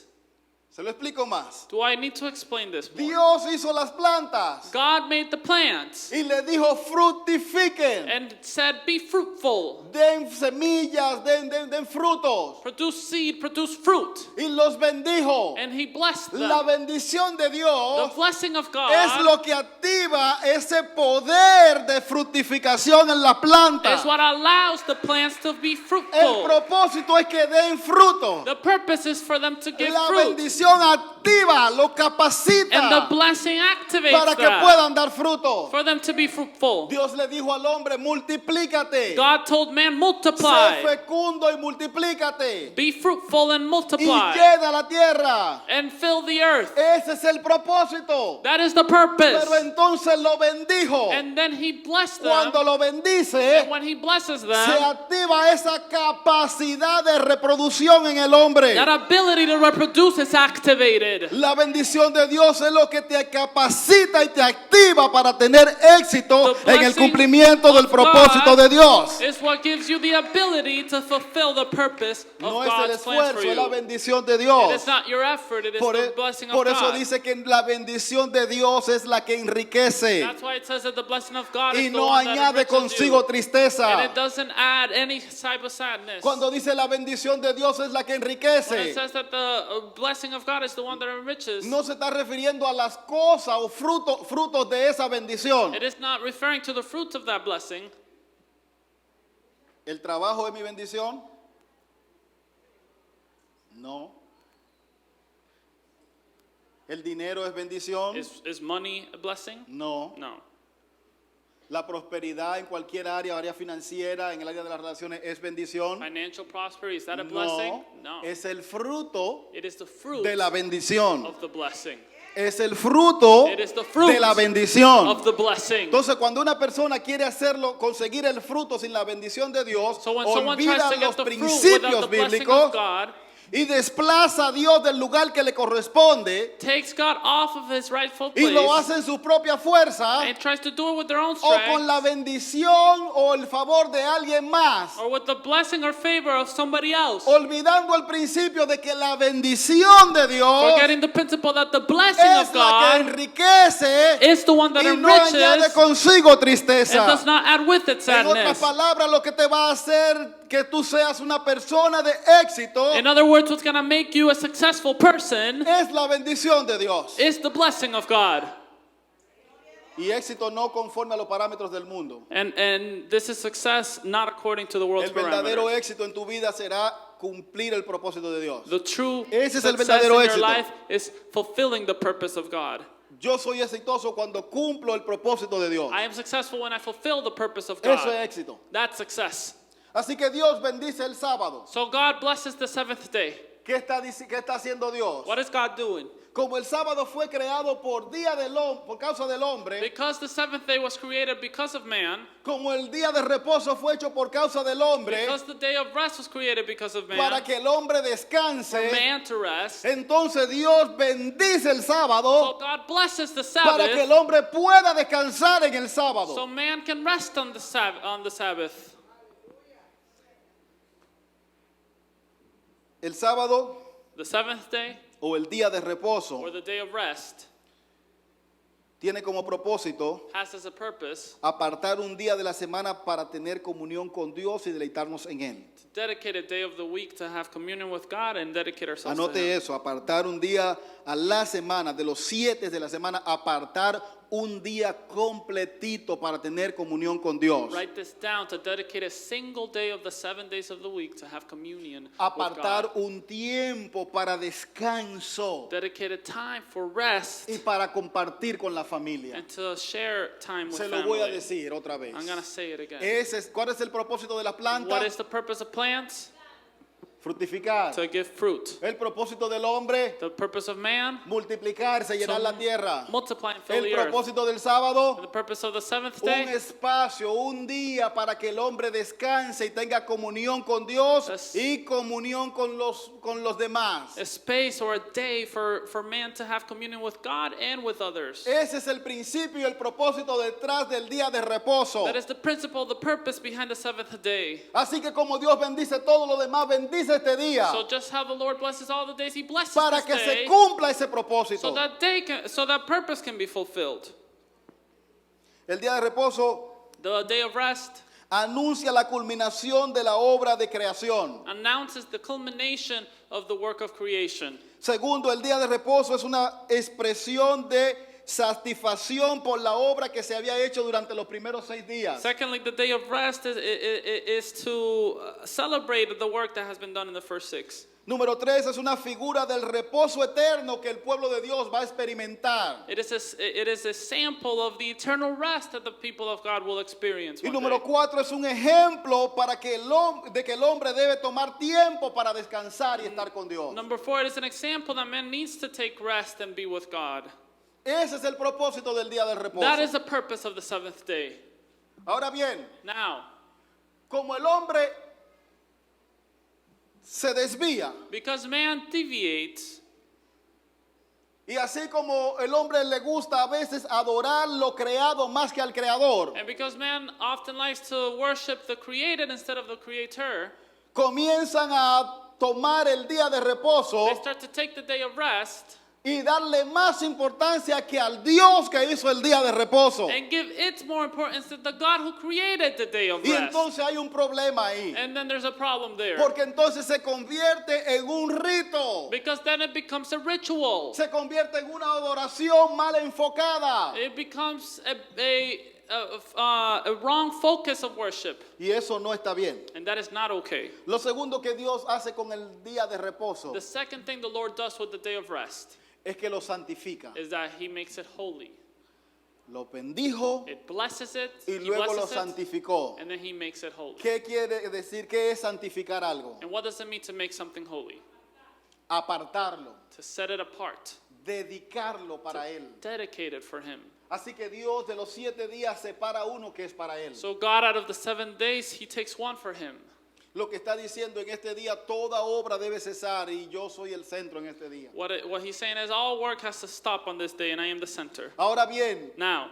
Se lo explico más. Do I need to explain this more? Dios hizo las plantas God made the plants y le dijo fructifiquen, and said, be fruitful, den semillas, den frutos. produce seed, produce fruit. Y los bendijo. And he blessed them. La bendición de The Dios blessing of es God lo que activa ese poder de fructificación en la planta. is what allows the plants to be El fruitful. propósito es que den fruto. The purpose is for them to give La fruit. bendición activa, lo And the capacita blessing activates para que that puedan dar fruto. for them to be fruitful. Dios le dijo al hombre, multiplícate, God told man, sé multiply, fecundo y multiplícate be fruitful and y multiply, llena la tierra. and fill the earth. Ese es el propósito. That is the purpose. Pero entonces lo bendijo. And then he blessed them. Cuando lo bendice, And when he blesses se them, activa esa capacidad de reproducción en el hombre. that ability to reproduce is activated. La bendición de Dios es lo que te capacita y te activa para tener éxito The en el blessing cumplimiento del of propósito God de Dios. It's what gives you the ability to fulfill the purpose of No es el God's plans for esfuerzo, es la you. bendición de It Dios. is not your effort, it is Por, the blessing of por eso God. dice que la bendición de Dios es la que enriquece That's why it says that the blessing of God y is the no one that añade enriches consigo you. tristeza. And it doesn't add any type of sadness. Cuando dice la bendición de Dios es la que When it enriquece, says that the blessing of God is the one that enriches, no se está refiriendo a las cosas o frutos de esa bendición. it is not referring to the fruits of that blessing. ¿El trabajo es mi bendición? No. ¿El dinero es bendición? Is money a blessing? No. No. ¿La prosperidad en cualquier área financiera, en el área de las relaciones, es bendición? Financial prosperity, is that a blessing? No. No. Es el fruto It is the fruit de la bendición. of the blessing. Es el fruto It is the fruit de la bendición. of the blessing. Entonces, cuando una persona quiere hacerlo, conseguir el fruto sin la bendición de Dios, So when someone tries olvida to los get the fruit principios without the blessing bíblicos of God, y desplaza a Dios del lugar que le corresponde takes God off of his rightful y lo place, hace en su propia fuerza and tries to do it with their own o con la strength, bendición o el favor de alguien más, or with the blessing or favor of somebody else, olvidando el principio de que la bendición de Dios forgetting the principle that the blessing es of la que God enriquece is the one that y no añade enriches consigo and tristeza. does not add with it En otras sadness. palabras, lo que te va a hacer que tú seas una persona de éxito In other words, what's going to make you a successful person es la bendición de Dios. is the blessing of God. Y éxito no conforme a los parámetros del mundo. And this is success not according to the world's El verdadero parameters. éxito en tu vida será cumplir el propósito de Dios. The true Ese es el success in verdadero your éxito. life is fulfilling the purpose of God. Yo soy exitoso cuando cumplo el propósito de Dios. I am successful when I fulfill the purpose of Eso God. es éxito. That's success. Así que Dios bendice el sábado. So God blesses the seventh day. ¿Qué está haciendo Dios? What is God doing? Como el sábado fue creado por causa del hombre, Because the seventh day was created because of man, como el día de reposo fue hecho por causa del hombre, because the day of rest was created because of man, para que el hombre for descanse, man to rest. entonces Dios bendice el So sábado God blesses the para que el Sabbath hombre pueda descansar en el so sábado. man can rest on the Sabbath. El sábado The seventh day, o el día de reposo or the day of rest, tiene como propósito has as a purpose apartar un día de la semana para tener comunión con Dios y deleitarnos en Él. to dedicate a day of the week to have communion with God and dedicate ourselves to Anote Him. eso, apartar un día a la semana, de los 7 de la semana, apartar un día completito para tener comunión con Dios. Write this down, to dedicate a single day of the 7 days of the week to have communion with Apartar God. un tiempo para descanso Dedicate a time for rest y para compartir con la familia. and to share time with Se lo voy a family. decir otra vez. I'm going to say it again. ¿Cuál es el propósito de la What planta? is the purpose of plants? Fructificar. to give fruit. El propósito del hombre, The purpose of man, multiplicarse, llenar la tierra. multiply and fill El the earth. propósito del sábado, The purpose of the seventh un day, espacio, un día para que el hombre descanse y tenga comunión con Dios Es- y comunión con los demás. a space or a day for man to have communion with God and with others. Ese es el principio y el propósito detrás del día de reposo. That is the principle, the purpose behind the seventh day. Así que como Dios bendice todo lo demás, bendice este día So just how the Lord blesses all the days, He blesses para this que se day, cumpla ese so propósito. so that purpose can be fulfilled. El día de reposo The day of rest anuncia la culminación de la obra de creación. announces the culmination of the work of creation. Segundo, el día de reposo es una expresión de satisfacción por la obra que se había hecho durante los primeros 6 días. Secondly, the day of rest is to celebrate the work that has been done in the first 6. Número 3 es una figura del reposo eterno que el pueblo de Dios va a experimentar. It is a sample of the eternal rest that the people of God will experience Y one número day. 4 es un ejemplo para que de que el hombre debe tomar tiempo para descansar y estar con Dios. Number 4, it is an example that man needs to take rest and be with God. Ese es el propósito del día del reposo. That is the purpose of the seventh day. Ahora bien, Now, como el hombre se desvía because man deviates, y así como el hombre le gusta a veces adorar lo creado más que al creador, and because man often likes to worship the created instead of the creator, comienzan a tomar el día de reposo they start to take the day of rest y darle más importancia que al Dios que hizo el día de reposo. and give it more importance to the God who created the day of Y rest. entonces hay un problema ahí, And then there's a problem there. porque entonces se convierte en un rito, Because then it becomes a ritual. se convierte en una adoración mal enfocada. It becomes a wrong focus of worship. Y eso no está bien. And that is not okay. Lo segundo que Dios hace con el día de reposo The second thing the Lord does with the day of rest es que lo santifica. is that He makes it holy. Lo bendijo It blesses it, y He luego lo blesses it, santificó. and then He makes it holy. ¿Qué quiere decir? ¿Qué es santificar algo? And what does it mean to make something holy? Apartarlo, To set it apart, dedicarlo para Él. dedicate it for Him. Así que Dios de los 7 días separa uno que es para Él. So God, out of the 7 days, He takes one for Him. Lo que está diciendo en este día, toda obra debe cesar y yo soy el centro en este día. What He's saying is all work has to stop on this day, and I am the center. Ahora bien, Now,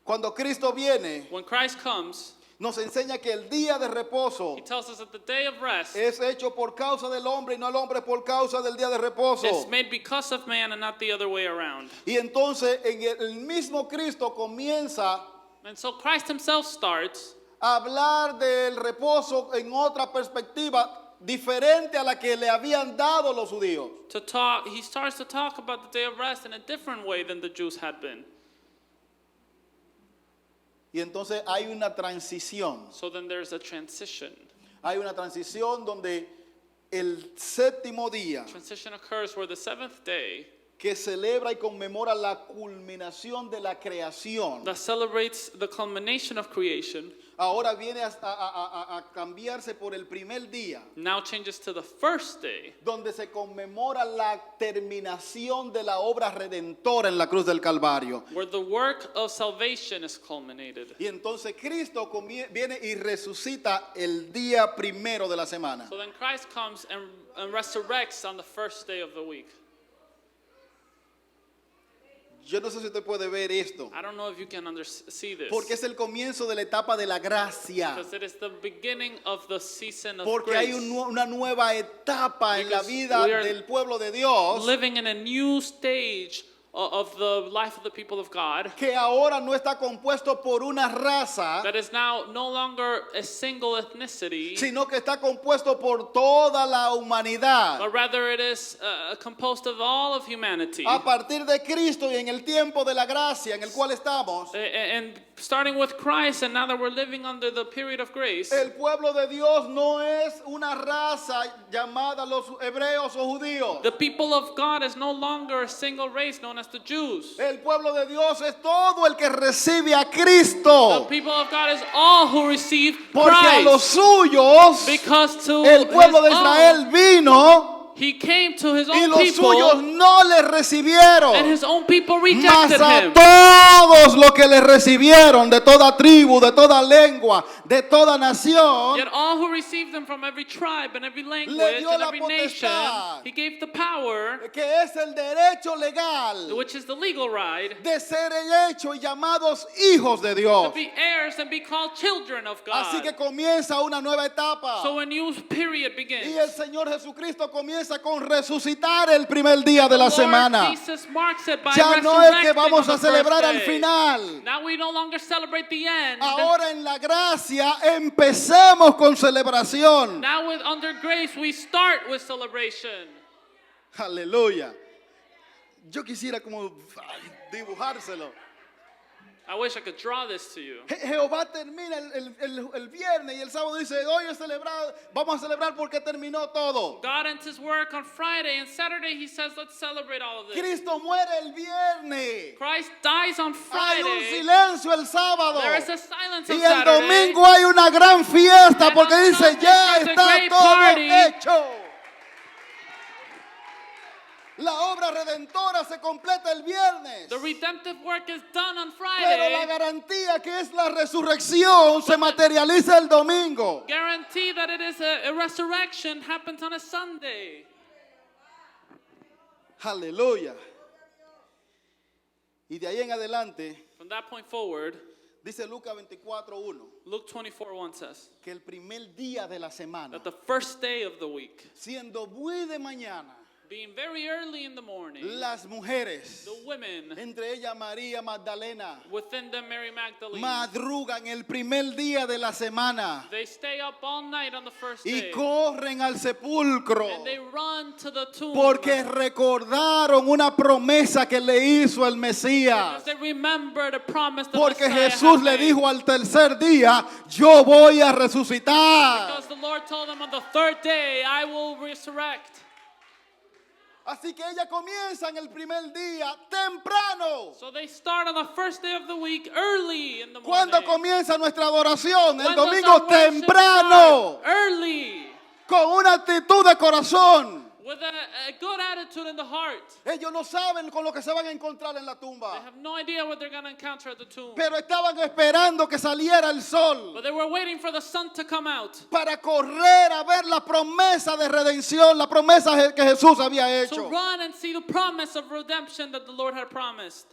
cuando Cristo viene, when Christ comes, nos enseña que el día de reposo He tells us that the day of rest es hecho por causa del hombre y no el hombre por causa del día de reposo. is made because of man and not the other way around. Y entonces en el mismo Cristo comienza And so Christ Himself starts a hablar del reposo en otra perspectiva diferente a la que le habían dado los judíos. to talk, He starts to talk about the day of rest in a different way than the Jews had been. Y entonces hay una transición. So then there's a transition. Hay una transición donde el séptimo día Transition occurs where the seventh day que celebra y conmemora la culminación de la creación, that celebrates the culmination of creation ahora viene a cambiarse por el primer día, now changes to the first day, donde se conmemora la terminación de la obra redentora en la cruz del Calvario. where the work of salvation is culminated. Y entonces Cristo viene y resucita el día primero de la semana. So then Christ comes and resurrects on the first day of the week. Yo no sé si usted puede ver esto, I don't know if you can see this. porque es el comienzo de la etapa de la gracia. Because it is the beginning of the season of Porque hay grace. una nueva etapa en la Because vida we are del pueblo de Dios Living in a new stage of the life of the people of God que ahora no está compuesto por una raza, that is now no longer a single ethnicity, sino que está compuesto por toda la humanidad. but rather it is composed of all of humanity. A partir de Cristo y en el tiempo de la gracia en el cual estamos, And starting with Christ, and now that we're living under the period of grace, El pueblo de Dios no es una raza llamada los hebreos o judíos. the people of God is no longer a single race known as the Jews. El pueblo de Dios es todo el que recibe a The Cristo. people of God is all who receive Porque a los Christ. suyos Because to el pueblo de his Israel own, vino he came to his y own los suyos people, no le recibieron. and his own people Mas rejected a him. todos los que le recibieron, de toda tribu, de toda lengua, de toda nación, Yet all who received him from every tribe and every language dio and la every nation, potestad. he gave the power, que es el derecho legal which is the legal right, de ser hechos y llamados hijos de to Dios. be heirs and be called children of Así que God. comienza una nueva etapa. So a new period Y begins. el Señor Jesucristo comienza con resucitar el primer día de la Lord semana. Jesus marks it by Ya no es que resurrecting vamos on a the first celebrar al day. final. Now we no longer celebrate the end. Ahora en la gracia empecemos con celebración. Now with under grace we start with celebration. Aleluya. Yo quisiera como dibujárselo. I wish I could draw this to you. Jehová termina el viernes y el sábado dice, hoy es celebrado, vamos a celebrar porque terminó todo. God ends his work on Friday, and Saturday he says, let's celebrate all of this. Cristo muere el viernes. Christ dies on Hay un Friday. silencio el sábado. There is a silence on Y el Saturday. domingo hay una gran fiesta And porque on dice, Sunday ya there's a está great todo party. hecho. La obra redentora se completa el viernes. The redemptive work is done on Pero la Friday. garantía que es la resurrección se materializa el domingo. Guarantee that it is a resurrection happens on a Sunday. Aleluya. Y de ahí en adelante, From that point forward, dice Lucas 24:1, Luke 24:1 says que el primer día de la semana, that the first day of the week, siendo muy de mañana, being very early in the morning, las mujeres, the women, entre ellas María Magdalena, within them Mary Magdalene, madrugan el primer día de la semana they stay up all night on the first y day. corren al sepulcro And they run to the tomb porque recordaron una promesa que le hizo el Mesías. because they remember the promise that Porque Messiah Jesús had le made. dijo al tercer día, yo voy a resucitar. Because the Lord told them on the third day, I will resurrect. Así que ella comienza en el primer día temprano. So they start on the first day of the week early in the morning. Cuando comienza nuestra adoración, el When does domingo our worship temprano, start? Early. con una actitud de corazón. With a good attitude in the heart. Ellos no saben con lo que se van a encontrar en la They tumba, have no idea what they're going to encounter at the tomb. pero estaban esperando que saliera el sol But they were waiting for the sun to come out para correr a ver la promesa de redención, la promesa que Jesús había to hecho. run and see the promise of redemption that the Lord had promised.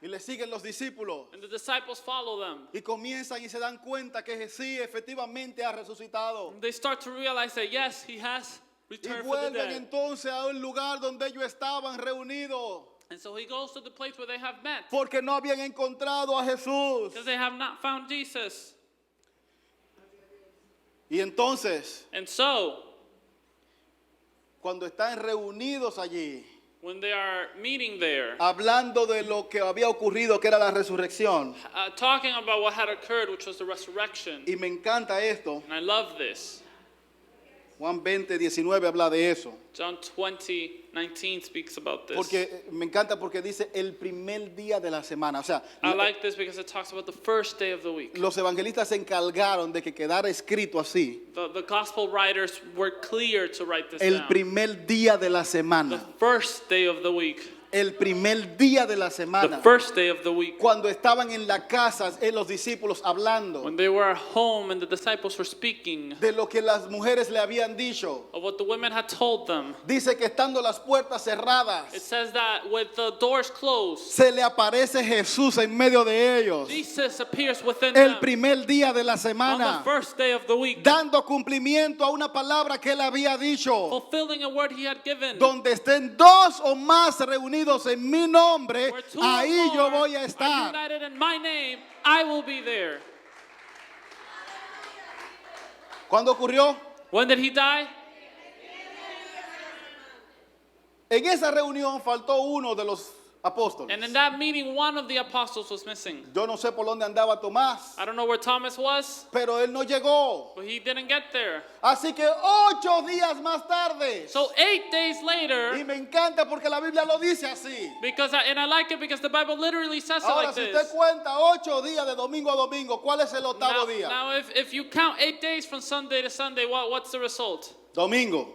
Y le siguen los discípulos And the disciples follow them. y comienzan y se dan cuenta que sí, efectivamente ha resucitado. And they start to realize that yes, he has Y returned from the vuelven dead. entonces a un lugar donde ellos estaban reunidos And so he goes to the place where they have met porque no habían encontrado a Jesús. because they have not found Jesus. Y entonces, And so, cuando están reunidos allí, when they are meeting there, hablando de lo que había ocurrido, que era la resurrección, talking about what had occurred, which was the resurrection. y me encanta esto, And I love this. Juan 20:19 habla de eso, John 20:19 speaks about this. porque me encanta porque dice el primer día de la semana, o sea, I like this because it talks about the first day of the week. los evangelistas se encargaron de que quedara escrito así, The gospel writers were clear to write this el down. primer día de la The semana, first day of the week. el primer día de la The semana, first day of the week. cuando estaban en la casa, los discípulos hablando When they were at home and the disciples were speaking de lo que las mujeres le habían dicho. of what the women had told them. Dice que estando las puertas It cerradas, says that with the doors closed, se le aparece Jesús en medio de ellos, Jesus appears within el them primer día de la on the semana, first day of the week, dando cumplimiento a una palabra que él había dicho, fulfilling a word he had given. donde estén dos o más reunidos en mi nombre, Where two or ahí yo more voy a are estar. united in my name, I will be there. ¿Cuándo ocurrió? When did he die? En esa reunión faltó uno de los apóstoles. And in that meeting, one of the apostles was missing. Yo no sé por dónde andaba Tomás, I don't know where Thomas was, pero él no llegó. but he didn't get there. Así que 8 días más tarde, So 8 days y later, me encanta porque la Biblia lo dice así. and I like it because the Bible literally says it Ahora, like si this. usted cuenta 8 días de domingo a domingo, ¿cuál es el octavo día? Now if you count 8 days from Sunday to Sunday, what's the result? Domingo.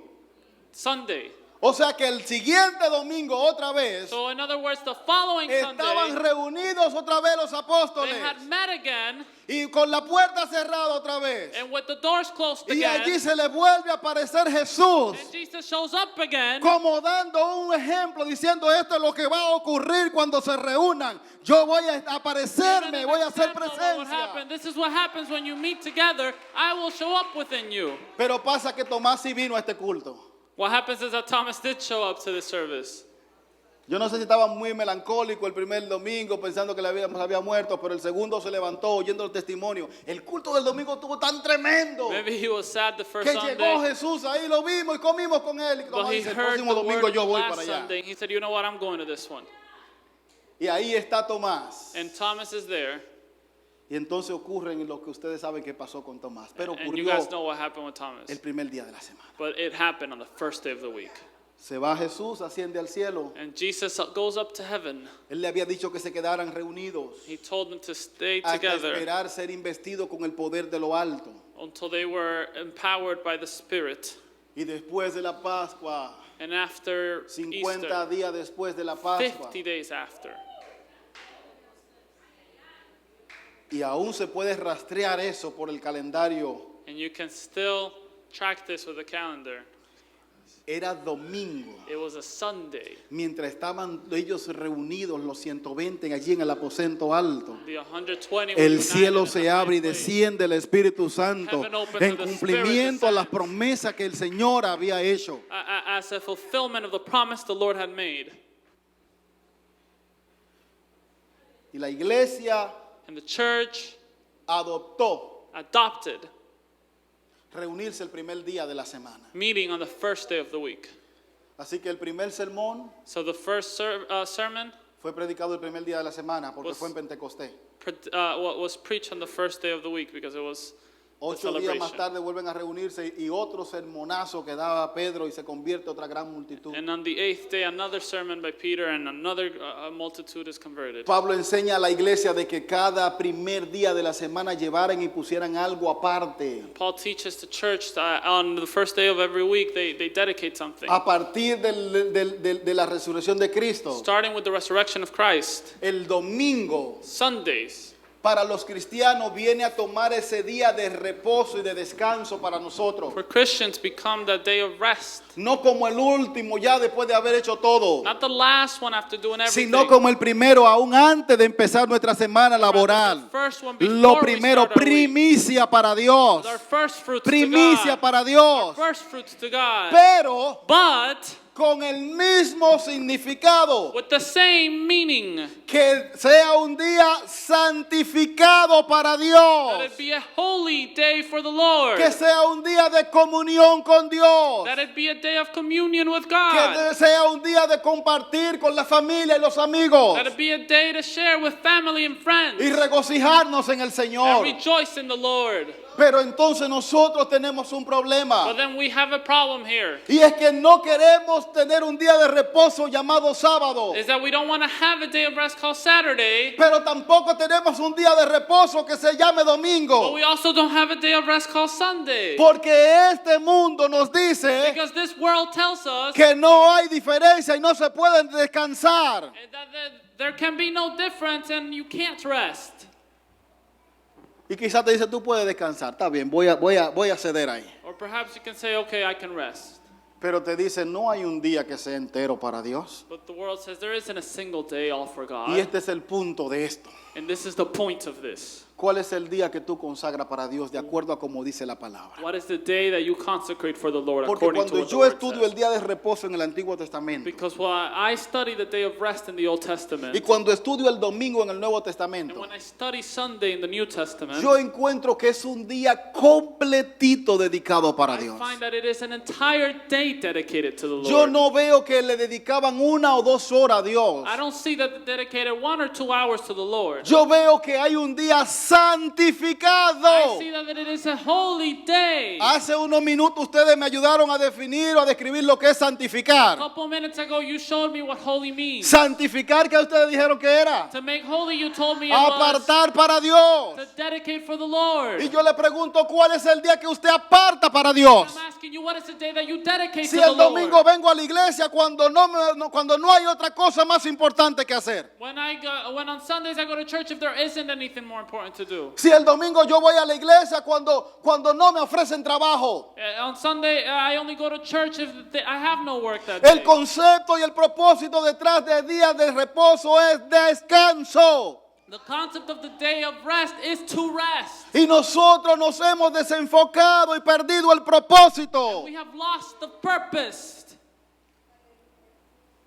Sunday. O sea que el siguiente domingo otra vez So in other words, the following estaban Sunday, reunidos otra vez los they apóstoles had met again, y con la puerta cerrada otra vez. and with the doors closed Y allí again, se le vuelve a aparecer Jesús and Jesus shows up again, como dando un ejemplo diciendo esto es lo que va a ocurrir cuando se reúnan. Yo voy a aparecerme, voy a hacer Example of what would presencia. happen. This is what happens when you meet together. I will show up within you. Pero pasa que Tomás sí vino a este culto. What happens is that Thomas did show up to the service. Yo no sé si estaba muy melancólico el primer domingo pensando que le había muerto, pero el segundo se levantó oyendo el testimonio. El culto del domingo estuvo tan tremendo Maybe he was sad the first que llegó Sunday, Jesús ahí, lo vimos y comimos con él. Y but Tomás he dice, el heard próximo the domingo word yo voy last para allá. Sunday. He said, you know what, I'm going to this one. Y ahí está Tomás. And Thomas is there. Y entonces ocurre lo que ustedes saben que pasó con Tomás. Pero And you ocurrió guys know what happened with Thomas. el primer día de la semana. But it happened on the first day of the week. Se va Jesús, asciende al cielo. And Jesus goes up to heaven. Él le había dicho que se quedaran reunidos He told them to stay hasta together esperar ser investido con el poder de lo alto. until they were empowered by the Spirit. Y después de la Pascua, And after 50 Easter, días después de la Pascua, 50 days after. y aún se puede rastrear eso por el calendario, And you can still track this with a calendar. era domingo. It was a Sunday. Mientras estaban ellos reunidos, los 120 allí en el aposento alto, The 120 were el united cielo in se the abre y same place. desciende el Espíritu Santo Heaven opens en and the cumplimiento a Spirit las descends. promesas que el Señor había hecho. As a fulfillment of the promise the Lord had made. Y la iglesia And the church adoptó adopted reunirse el primer día de la semana. meeting on the first day of the week. Así que el primer sermón So the first sermon fue predicado el primer día de la semana porque Was- fue en Pentecostés. was preached on the first day of the week because it was the 8 días más celebration. tarde vuelven a reunirse y otro sermonazo que daba Pedro y se convierte otra gran multitud. And on the 8th day, another sermon by Peter and another multitude is converted. Pablo enseña a la iglesia de que cada primer día de la semana llevaran y pusieran algo aparte. Paul teaches the church that on the first day of every week, they dedicate something. A partir de la resurrección de Cristo, Starting with the resurrection of Christ, el domingo Sundays, para los cristianos viene a tomar ese día de reposo y de descanso para nosotros. for Christians, become that day of rest. No como el último ya después de haber hecho todo, Not the last one after doing everything. sino como el primero aún antes de empezar nuestra semana laboral. The first one before Lo we primero, start our week. primicia para Dios. Our first fruits to Primicia God. para Dios. First fruits to God. Pero But con el mismo significado. with the same meaning. Que sea un día santificado para That Dios. it be a holy day for the Lord. Que sea un día de comunión con Dios. That it be a day of communion with Que God. sea un día de compartir con la familia y los amigos. That it be a day to share with family and friends. Y regocijarnos en el And Señor. rejoice in the Lord. Pero entonces nosotros tenemos un problema. But then we have a problem here. Y es que no queremos tener un día de reposo llamado sábado. Is that we don't want to have a day of rest called Saturday. Pero tampoco tenemos un día de reposo que se llame But domingo. we also don't have a day of rest called Sunday. Porque este mundo nos dice Because this world tells us que no hay diferencia y no se pueden descansar. that there can be no difference and you can't rest. Y quizás te dice, tú puedes descansar. Está bien, voy a ceder ahí. Or perhaps you can say, okay, I can rest. Pero te dice, no hay un día que sea entero para Dios. But the world says there isn't a single day all for Y God. este es el punto de esto. And this is the point of this. ¿Cuál es el día que tú consagras para Dios de acuerdo a como dice la palabra? What is the day that you consecrate for the Lord Porque according to cuando what the yo Word estudio says? el día de reposo en el Antiguo Testamento Because when I study the day of rest in the Old Testament, y cuando estudio el domingo en el Nuevo and Testamento, when I study Sunday in the New Testament, yo encuentro que es un día completito dedicado para I Dios. find that it is an entire day dedicated to the Lord. Yo no veo que le dedicaban 1 o 2 horas a Dios. I don't see that they dedicated 1 or 2 hours to the Lord. Yo veo que hay un día santificado. I see that it is a holy day. Hace unos minutos ustedes me ayudaron a definir o a describir lo que es A santificar. couple minutes ago, you showed me what holy means. Santificar, que ustedes dijeron que era To make holy, you told me it was apartar para Dios. to dedicate for the Lord. Y yo le pregunto, ¿cuál es el día que usted aparta para Dios? I'm asking you, what is the day that you dedicate Si to the el domingo Lord? vengo a la iglesia cuando no hay otra cosa más importante que hacer. When on Sundays I go to church if there isn't anything more important to do. Si el domingo yo voy a la iglesia cuando no me ofrecen trabajo. On Sunday I only go to church if I have no work that day. El concepto y el propósito detrás del día de reposo es descanso. The concept of the day of rest is to rest. Y nosotros nos hemos desenfocado y perdido el propósito. We have lost the purpose.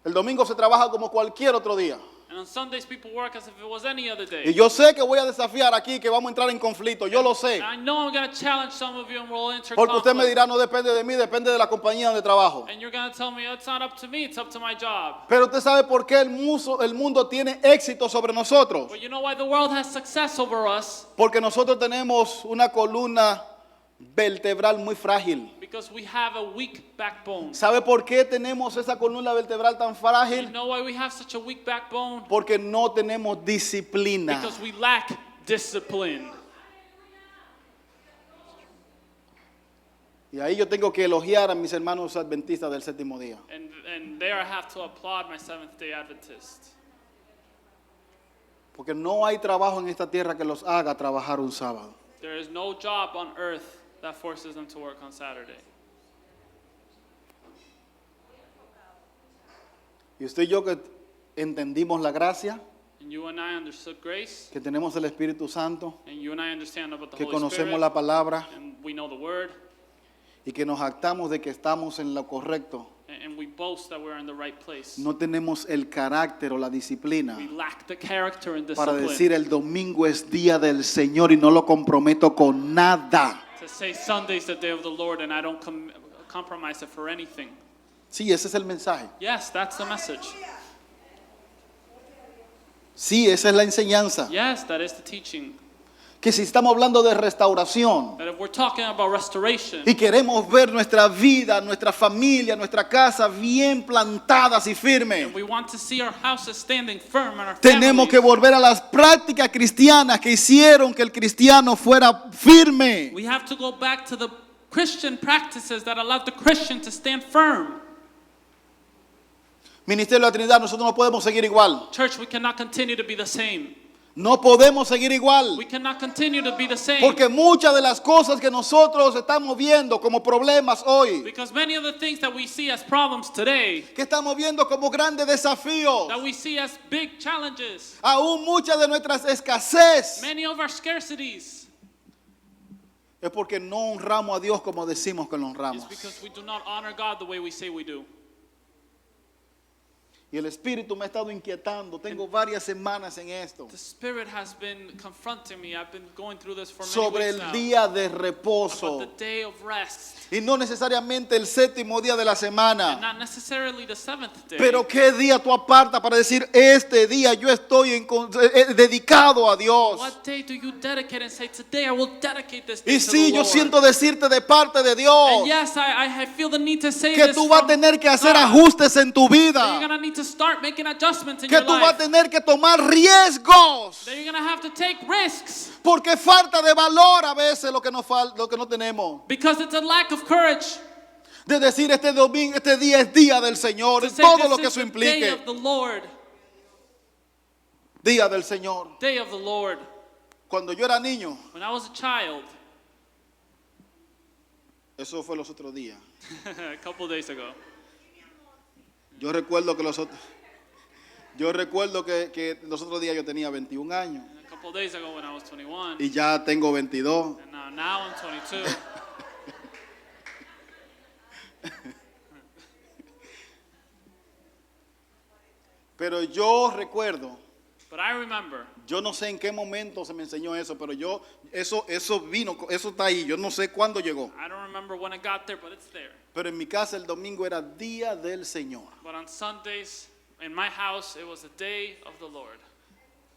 El domingo se trabaja como cualquier otro día. And on Sundays people work as if it was any other Y day. yo sé que voy a desafiar aquí, que vamos a entrar en conflicto. Yo lo sé. I know I'm going to challenge some of you and we'll enter Porque usted me conflict. dirá, no depende de mí, depende de la compañía donde trabajo. And you're going to tell me, it's not up to me, it's up to my job. Pero usted sabe por qué el mundo tiene éxito sobre nosotros. But you know why the world has success over us? Porque nosotros tenemos una columna vertebral muy frágil. Because we have a weak backbone. ¿Sabe por qué tenemos esa columna vertebral tan You frágil? know why we have such a weak backbone? Porque no tenemos disciplina. Because we lack discipline. Y ahí yo tengo que elogiar a mis hermanos adventistas del séptimo día. And there I have to applaud my Seventh-day Adventists. Porque no hay trabajo en esta tierra que los haga trabajar un sábado. There is no job on earth that forces them to work on Saturday. Y usted y yo que entendimos la gracia, And you and I understood grace, que tenemos el Espíritu Santo, and you and I understand about the que Holy conocemos Spirit, la palabra and we know the Word, y que nos jactamos de que estamos en lo correcto. and we boast that we're in the right place. No tenemos el carácter o la disciplina We lack the character and para discipline decir el domingo es día del Señor y no lo comprometo con nada. to say Sunday's the day of the Lord and I don't compromise it for anything. Sí, ese es el mensaje. Yes, that's the message. Sí, esa es la enseñanza. Yes, that is the teaching. Que si estamos hablando de restauración That if we're talking about restoration, y queremos ver nuestra vida, nuestra familia, nuestra casa bien plantadas y firmes, and we want to see our houses standing firm and our tenemos que families, volver a las prácticas cristianas que hicieron que el cristiano fuera firme. we have to go back to the Christian practices that allowed the Christian to stand firm. Ministerio de la Trinidad, nosotros no podemos seguir igual. Church, we cannot continue to be the same. No podemos seguir igual. We cannot continue to be the same. Porque muchas de las cosas que nosotros estamos viendo como problemas hoy, Because many of the things that we see as problems today, que estamos viendo como grandes desafíos, that we see as big challenges, aún muchas de nuestras escasez, many of our scarcities, es porque no honramos a Dios como decimos que lo is honramos. because we do not honor God the way we say we do. Y el Espíritu me ha estado inquietando. Tengo varias semanas en esto. The Spirit has been confronting me. I've been going through this for many Sobre weeks el now. día de About reposo. the day of rest. Y no necesariamente el séptimo día de la And semana. not necessarily the seventh day. Pero qué día tú apartas para decir, este día yo estoy dedicado a Dios. What day do you dedicate and say, today I will dedicate this day Y to sí, the yo Lord? siento decirte de parte de Dios And yes, I feel the need to say que this tú vas a from tener que hacer God. ajustes en tu That you're vida. going to need to start making adjustments in Que your tú vas a life. tener que tomar riesgos. That you're going to have to take risks. Porque falta de valor a veces lo que no tenemos. Because it's a lack of courage De decir este domingo, este día es día del Señor. to Y say todo lo this que is eso the day implique. of the Lord. Día del Señor. Day of the Lord. Cuando yo era niño, When I was a child, eso fue los otros días. a couple days ago, Yo recuerdo que los otros días yo tenía 21 años. a couple couple of days ago when I was 21, y ya tengo 22. and now I'm 22. Pero yo recuerdo, But I remember, yo no sé en qué momento se me enseñó eso, pero eso vino, eso está ahí, yo no sé cuándo llegó. I don't remember when it got there, but it's there. Pero en mi casa el domingo era día del Señor. But on Sundays, in my house, it was the day of the Lord.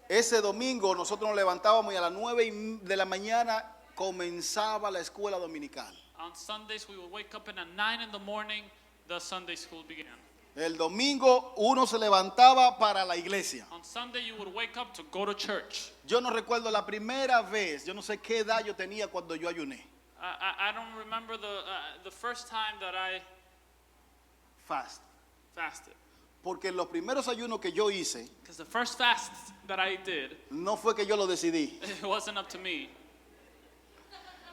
Ese domingo nosotros nos levantábamos y a las 9 de la mañana comenzaba la escuela dominical. On Sundays, we would wake up and at 9 in the morning, the Sunday school began. El domingo uno se levantaba para la iglesia. On Sunday, you would wake up to go to church. Yo no recuerdo la primera vez, yo no sé qué edad yo tenía cuando yo ayuné. I don't remember the first time that I Fast. fasted. Porque los primeros ayunos que yo hice, Because the first fast that I did, no fue que yo lo decidí, it wasn't up to me.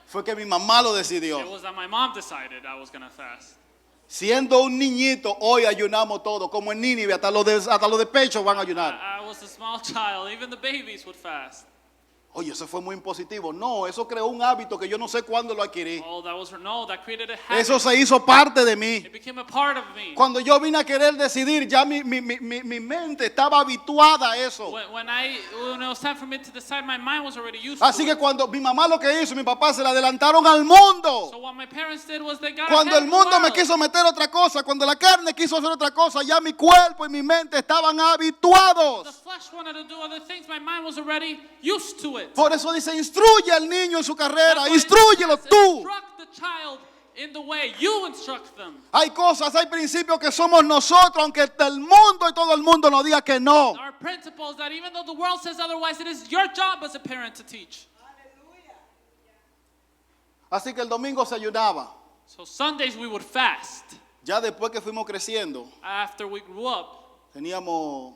fue que mi mamá lo It decidió. was that my mom decided I was going to fast. Siendo un niñito, hoy ayunamos todo, como en Nínive, hasta los de pecho van a ayunar. I was a small child. Even the babies would fast. Oye, eso fue muy impositivo. No, eso creó un hábito que yo no sé cuándo lo adquirí. Oh, that created a habit. Eso se hizo parte de mí. It became a part of me. Cuando yo vine a querer decidir, ya mi mente estaba habituada a eso. When it was time for me to decide, my mind was already used Así to que it. cuando mi mamá lo que hizo, mi papá se le adelantaron al mundo. So what my parents did was they got Cuando ahead el of the mundo me world. quiso meter otra cosa, cuando la carne quiso hacer otra cosa, ya mi cuerpo y mi mente estaban The habituados. flesh wanted to do other things. My mind was already used to it. Por eso dice, instruye al niño en su carrera, That's why instrúyelo it says, tú. Instruct the child in the way. You instruct them. Hay cosas, hay principios que somos nosotros, aunque el mundo y todo el mundo nos diga que no. There are principles that even though the world says otherwise, it is your job as a parent to teach. Así que el domingo se ayunaba. So Sundays we would fast. Ya después que fuimos creciendo, After we grew up, teníamos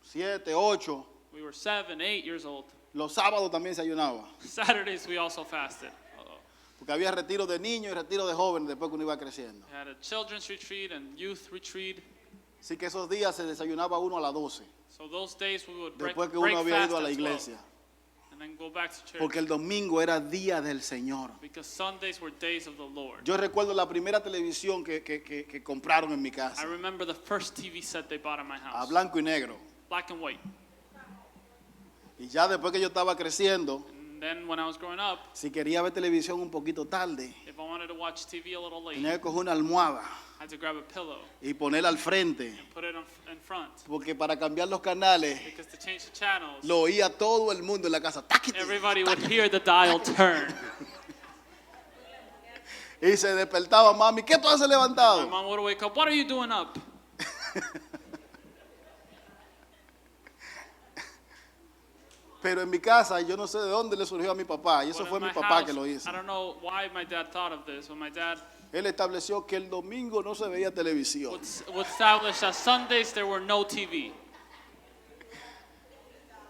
7, 8. we were 7, 8 years old. Los sábados también se ayunaba. Saturdays we also fasted. Porque había retiro de niños y retiro de jóvenes después que uno iba creciendo. We had a children's retreat and youth retreat. Así que esos días se desayunaba uno a las 12. So those days we would break Después que uno había fast ido a la at 12, iglesia. and then go back to church. Porque el domingo era día del Señor. Because Sundays were days of the Lord. Yo recuerdo la primera televisión que compraron en mi I casa. remember the first TV set they bought in my A house. blanco y negro. Black and white. Y ya después que yo estaba creciendo, And then when I was growing up, si quería ver televisión un poquito tarde, if I wanted to watch TV a little late, tenía que coger una almohada I had to grab a pillow y ponerla al frente. put it in front. Porque para cambiar los canales, Because to change the channels, lo oía todo el mundo en la casa. Taquiti, everybody would hear the dial turn. y se despertaba mami. ¿Qué tú haces My levantado? mom would wake up, what are you doing up? Pero en mi casa, yo no sé de dónde le surgió a mi papá. Y eso But fue in mi my papá house, que lo hizo. I don't know why my dad thought of this, but my dad Él estableció que el domingo no se veía televisión. would establish that Sundays there were no TV.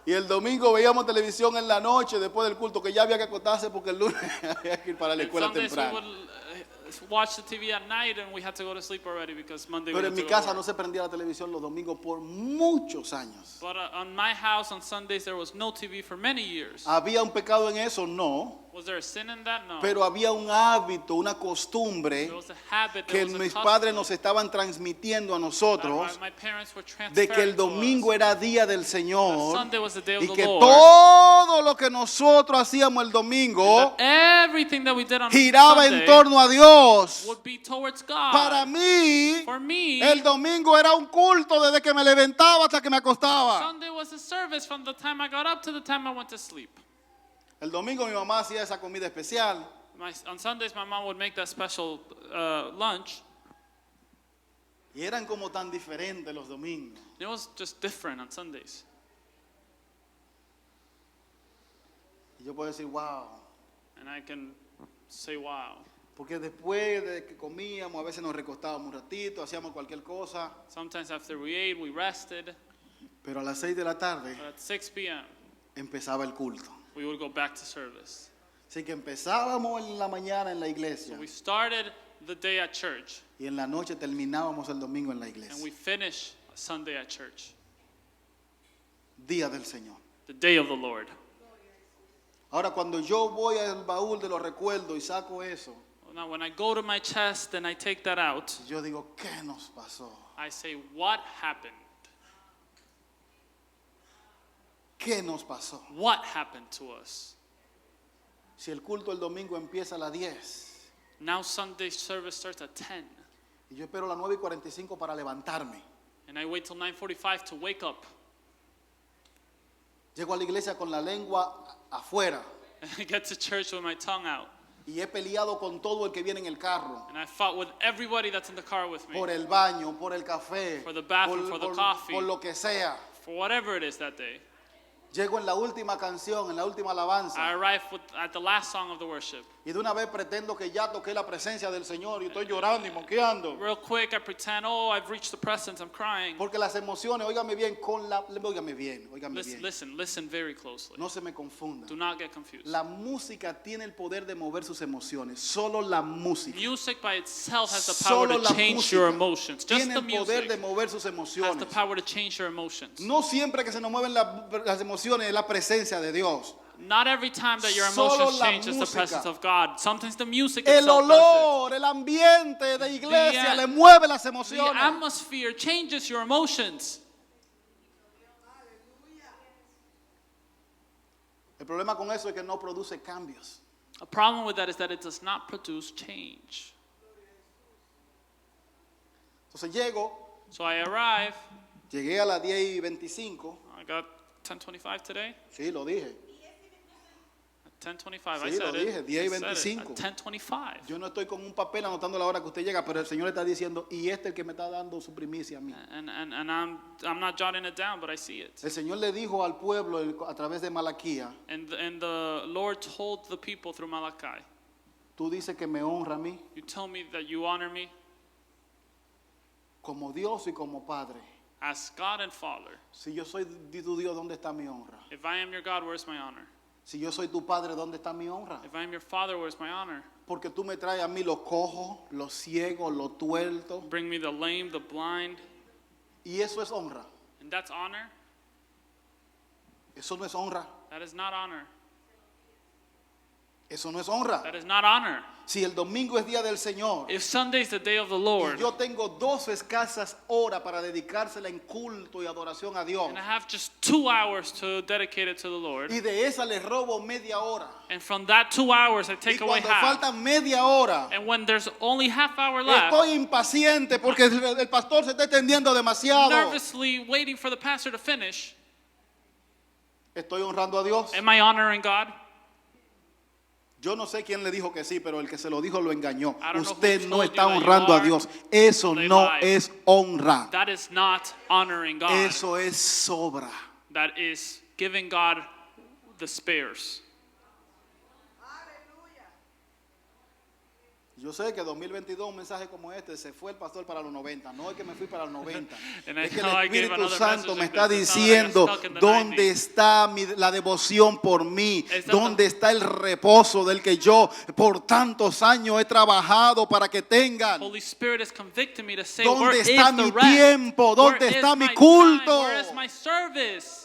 Y el domingo veíamos televisión en la noche después del culto, que ya había que acostarse porque el lunes había que ir para la And escuela Sundays we temprano. would watch the TV at night and we had to go to sleep already because Monday we Pero had en to mi go to casa work. no se prendía la televisión los domingos por muchos años. But on my house on Sundays there was no TV for many years. ¿Había un pecado en eso? No. Was there a sin in that? No. Pero había un hábito, una costumbre There was a habit, que there was a mis custom padres nos estaban transmitiendo a that nosotros my parents were de que el transferring to domingo us. era día del That Señor Sunday was the day of y the que Lord. todo lo que nosotros hacíamos el domingo That everything that we did on giraba Sunday en torno a Dios. would be towards God. Para mí, For me, el domingo era un culto desde que me levantaba hasta que me acostaba. Sunday was a service from the time I got up to the time I went to sleep. El domingo mi mamá hacía esa comida especial On Sundays, my mom would make that special lunch. y eran como tan diferentes los domingos. It was just different on Sundays. Y yo puedo decir, wow, And I can say, wow. porque después de que comíamos, a veces nos recostábamos un ratito, hacíamos cualquier cosa, Sometimes after we ate, we rested. pero a las 6 de la tarde But at 6 p.m., empezaba el culto. we would go back to service. Así que empezábamos en la mañana en la iglesia So we started the day at church, y en la noche terminábamos el domingo en la and we iglesia. finished Sunday at church. Día del Señor. The day of the Lord. Ahora cuando yo voy al baúl de los recuerdos y saco eso, Now, when I go to my chest and I take that out, yo digo, ¿qué nos pasó? I say, what happened? ¿Qué nos pasó? What happened to us? Si el culto el domingo empieza a las 10 Now Sunday service starts at 10, y yo espero las 9:45 para levantarme, and I wait till 9:45 to wake up. llego a la iglesia con la lengua afuera And I get to church with my tongue out. y he peleado con todo el que viene en el carro, And I fought with everybody that's in the car with me. por el baño, por el café, For the bathroom, for the coffee. por lo que sea. For whatever it is that day. Llego en la última canción, en la última I alabanza, arrive at the last song of the worship. y de una vez pretendo que ya toqué la presencia del Señor y estoy llorando y moqueando. Real quick, I pretend, oh, I've reached the presence, I'm crying. Porque las emociones, óigame bien, óigame bien. Listen very closely. No se me confunda. Do not get confused. La música tiene el poder de mover sus emociones. Solo la música. Music by itself has the power Solo to la change your música emotions. Just tiene the el poder music de mover sus has the emociones. power to change your emotions. No siempre que se nos mueven las emociones es la presencia de Dios. Not every time that your Solo emotions la change is the música. presence of God. Sometimes the music El itself does olor, el ambiente de iglesia The, le mueve las it. The emociones. atmosphere changes your emotions. El problema con eso es que no produce cambios. A problem with that is that it does not produce change. Entonces So I arrive. llegué a las 10:25. I got 10:25 today. Sí, lo dije. At 10:25. I Sí, said lo it. dije, I 10:25. said it. At 10:25. Yo no estoy con un papel anotando la hora que usted llega, pero el Señor está diciendo, y este es el que me está dando su primicia a mí. And I'm not jotting it down, but I see it. El Señor le dijo al pueblo a través de Malaquía, And the Lord told the people through Malachi, tú dices que me honra a mí you tell me that you honor me como Dios y como Padre. as God and Father. Si yo soy tu Dios, ¿dónde está mi honra? If I am your God, where's my honor? Si yo soy tu Padre, ¿dónde está mi honra? If I am your Father, where's my honor? Porque tú me traes a mí lo cojo, lo ciego, lo tuerto, Bring me the lame, the blind, y eso es honra. and that's honor? Eso no es honra. That is not honor. Eso no es honra. That is not honor. Si el domingo es día del Señor, If Sunday is the day of the y Lord, yo tengo 2 escasas horas para dedicársela en culto y adoración a Dios, and I have just 2 hours to dedicate it to the Lord, y de esa le robo media hora, and from that 2 hours I y take away cuando half, falta media hora, and when there's only half hour left, estoy impaciente porque el pastor se está extendiendo demasiado. nervously waiting for the pastor to finish, Estoy honrando a Dios. am I honoring God? Yo no sé quién le dijo que sí, pero el que se lo dijo lo engañó. I don't know Usted who no told está you that you honrando a are. Dios. Eso They no lied. es honra. That is not honoring God. Eso es sobra. That is giving God the spares. Yo sé que 2022 un mensaje como este se fue el pastor para los 90. No es que me fui para los 90. And I Es que el know I gave Espíritu another Santo message me like está this. It's not like I got diciendo stuck in the dónde 90s. está la devoción por mí, Is that dónde está el reposo del que yo por tantos años he trabajado para que tengan. Holy Spirit is convicting me to say, ¿Dónde where está is the mi rest? tiempo? ¿Dónde Where está is mi my culto? time? Where is my service?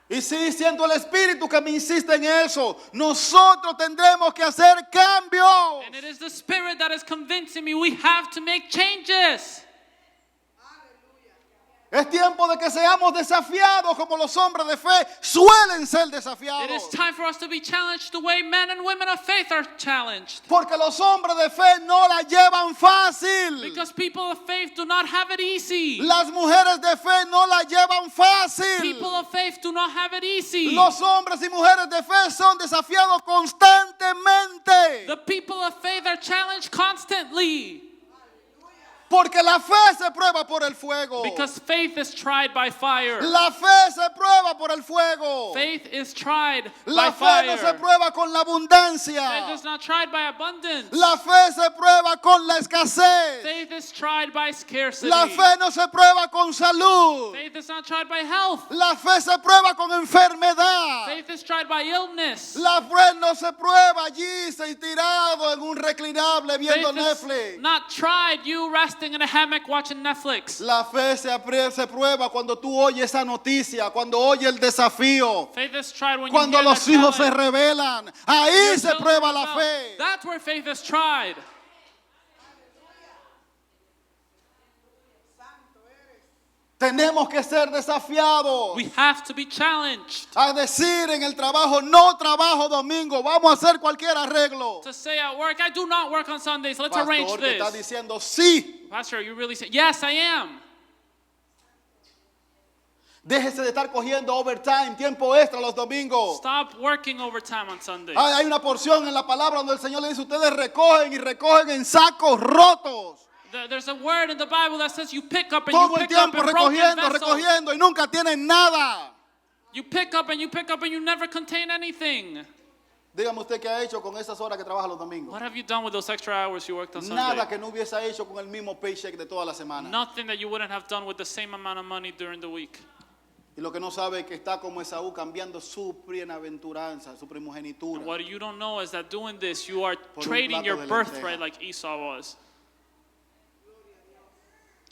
Y sí, siento el Espíritu que me insiste en eso. Nosotros tendremos que hacer cambios. And it is the Spirit that is convincing me we have to make changes. Es tiempo de que seamos desafiados como los hombres de fe suelen ser It is desafiados. time for us to be challenged the way men and women of faith are challenged. Porque los hombres de fe no la llevan fácil. Because people of faith do not have it easy. Las mujeres de fe no la llevan fácil. People of faith do not have it easy. Los hombres y mujeres de fe son desafiados constantemente. The people of faith are challenged constantly. Porque la fe se prueba por el fuego. Because faith is tried by fire. La fe se prueba por el fuego. Faith is tried La by fe no fire. se prueba con la Faith abundancia. is not tried by abundance. La fe se prueba con la escasez. Faith is tried by scarcity. La fe no se prueba con salud. Faith is not tried by health. La fe se prueba con enfermedad. Faith is tried by illness. La fe no se prueba allí tirado en un reclinable Faith viendo is Netflix. not tried you resting resting in a hammock watching Netflix. La fe se prueba cuando tú oyes esa noticia, cuando oyes el desafío, Faith is tried when cuando you hear los the hijos se challenge. rebelan. Ahí Your se children prueba la rebel. fe. That's where faith is tried. Tenemos que ser desafiados We have to be challenged a decir en el trabajo, no trabajo domingo, vamos a hacer cualquier arreglo. to say at work, I do not work on Sundays. Let's arrange Pastor, que está this. diciendo sí. Pastor, you really say, yes, I am. Déjese de estar cogiendo overtime, tiempo extra los domingos. Stop working overtime on Sundays. Hay una porción en la palabra donde el Señor le dice, ustedes recogen y recogen en sacos rotos. There's a word in the Bible that says you pick up and you Todo el pick up tiempo in broken recogiendo, vessels. recogiendo y nunca tienen nada. You pick up and you pick up and you never contain anything. Dígame usted qué ha hecho con esas horas que trabaja los domingos. What have you done with those extra hours you worked on Sunday? Nada que no hubiese hecho con el mismo paycheck de toda la semana. Nothing that you wouldn't have done with the same amount of money during the week. Y lo que no sabe es que está como Esaú cambiando su bienaventuranza, su primogenitura. And what you don't know is that doing this, you are un trading plato your de birthright lenteja. like Esau was.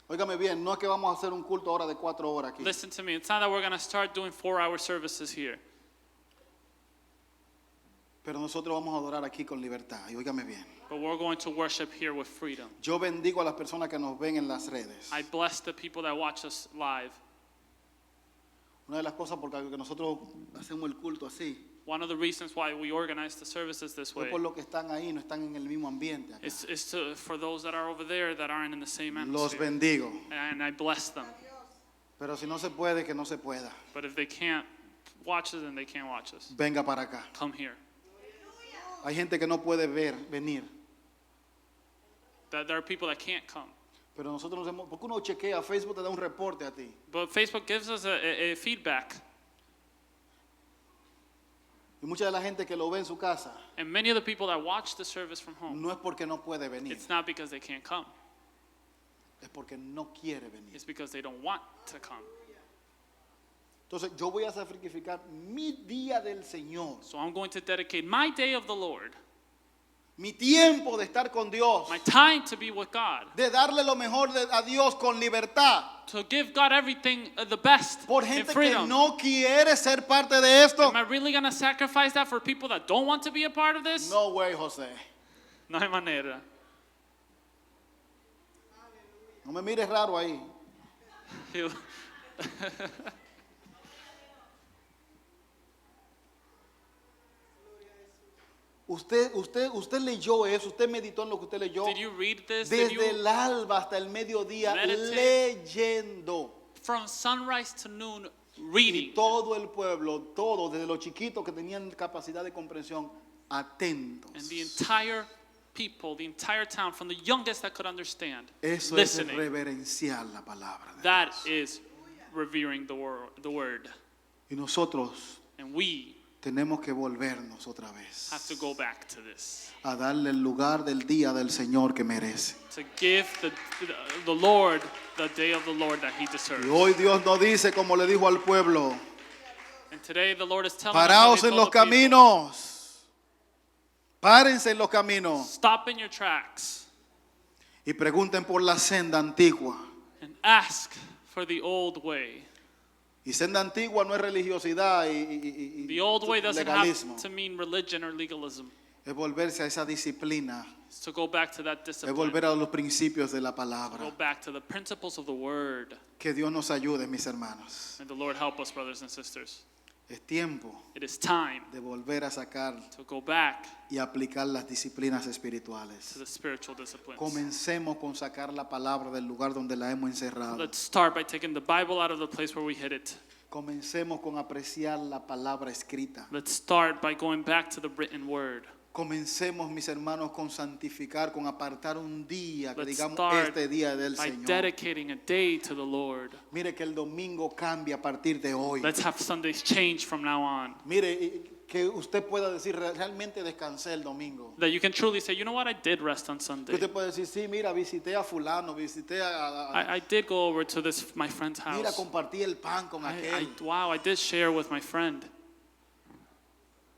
Óigame bien, no es que vamos a hacer un culto ahora de 4 horas aquí. Listen to me. It's not that we're going to start doing 4-hour services here. Pero nosotros vamos a adorar aquí con libertad. Y óigame bien. But we're going to worship here with freedom. Yo bendigo a las personas que nos ven en las redes. I bless the people that watch us live. Una de las cosas por las que nosotros hacemos el culto así, One of the reasons why we organize the services this es way por los que están ahí, no están en el mismo ambiente. Acá. is for those that are over there that aren't in the same Los atmosphere. bendigo. And I bless them. Pero si no se puede, que no se pueda. But if they can't watch us, then they can't watch us. Venga para acá. Come here. Hay gente que no puede venir. That there are people that can't come. Pero nosotros nos hemos, porque uno chequea, Facebook te da un reporte a ti. But Facebook gives us a feedback. Y mucha de la gente que lo ve en su casa, And many of the people that watch the service from home, no es porque no puede venir, it's not because they can't come. es porque no quiere venir. It's because they don't want to come. Entonces yo voy a sacrificar mi día del Señor, So I'm going to dedicate my day of the Lord, mi tiempo de estar con Dios, my time to be with God, de darle lo mejor a Dios con libertad. to give God everything the best Por in gente que freedom. no quiere ser parte de esto. Am I really going to sacrifice that for people that don't want to be a part of this? No way, José. No hay manera. No me mires raro ahí. Usted leyó eso, usted meditó en lo que usted leyó. Did you read this? Did you, Desde el alba hasta el mediodía meditate? leyendo. from sunrise to noon, Y reading. todo el pueblo, todos, desde los chiquitos que tenían capacidad de comprensión, atentos. And the entire people, the entire town, from the youngest that could understand, Eso es listening. reverenciar la palabra de That Dios. is revering the word. Y nosotros And we tenemos que volvernos otra vez have to go back to this. a darle el lugar del día del Señor que merece. To give the Lord the day of the Lord that He deserves. Y hoy Dios nos dice, como le dijo al pueblo, And today the Lord is telling paraos us, en los caminos, párense en los caminos stop in your tracks y pregunten por la senda antigua. and ask for the old way. Y senda antigua no es religiosidad y The old way doesn't legalismo. have to mean religion or legalism. Es volverse a esa disciplina, It's to go back to that es discipline. volver a los principios de la Go palabra. back to the principles of the word. Que Dios nos ayude, mis hermanos. And the Lord help us, brothers and sisters. Es tiempo It is time de volver a sacar to go back y aplicar las disciplinas to espirituales. the spiritual disciplines. Comencemos con sacar la palabra del lugar donde la hemos encerrado. Let's start by taking the Bible out of the place where we hid it. Comencemos con apreciar la palabra escrita. Let's start by going back to the written word. Comencemos, mis hermanos, con santificar, con apartar un día, que Let's digamos start este día del by Señor. dedicating a day to the Lord. Mire que el domingo cambia a partir de hoy. Let's have Sundays change from now on. Mire, que usted pueda decir, realmente descansé el domingo. That you can truly say, you know what, I did rest on Que Sunday. usted puede decir, sí, mira, visité a fulano, visité I did go over to my friend's mira, house. compartí el pan con aquel. Wow, I did share with my friend.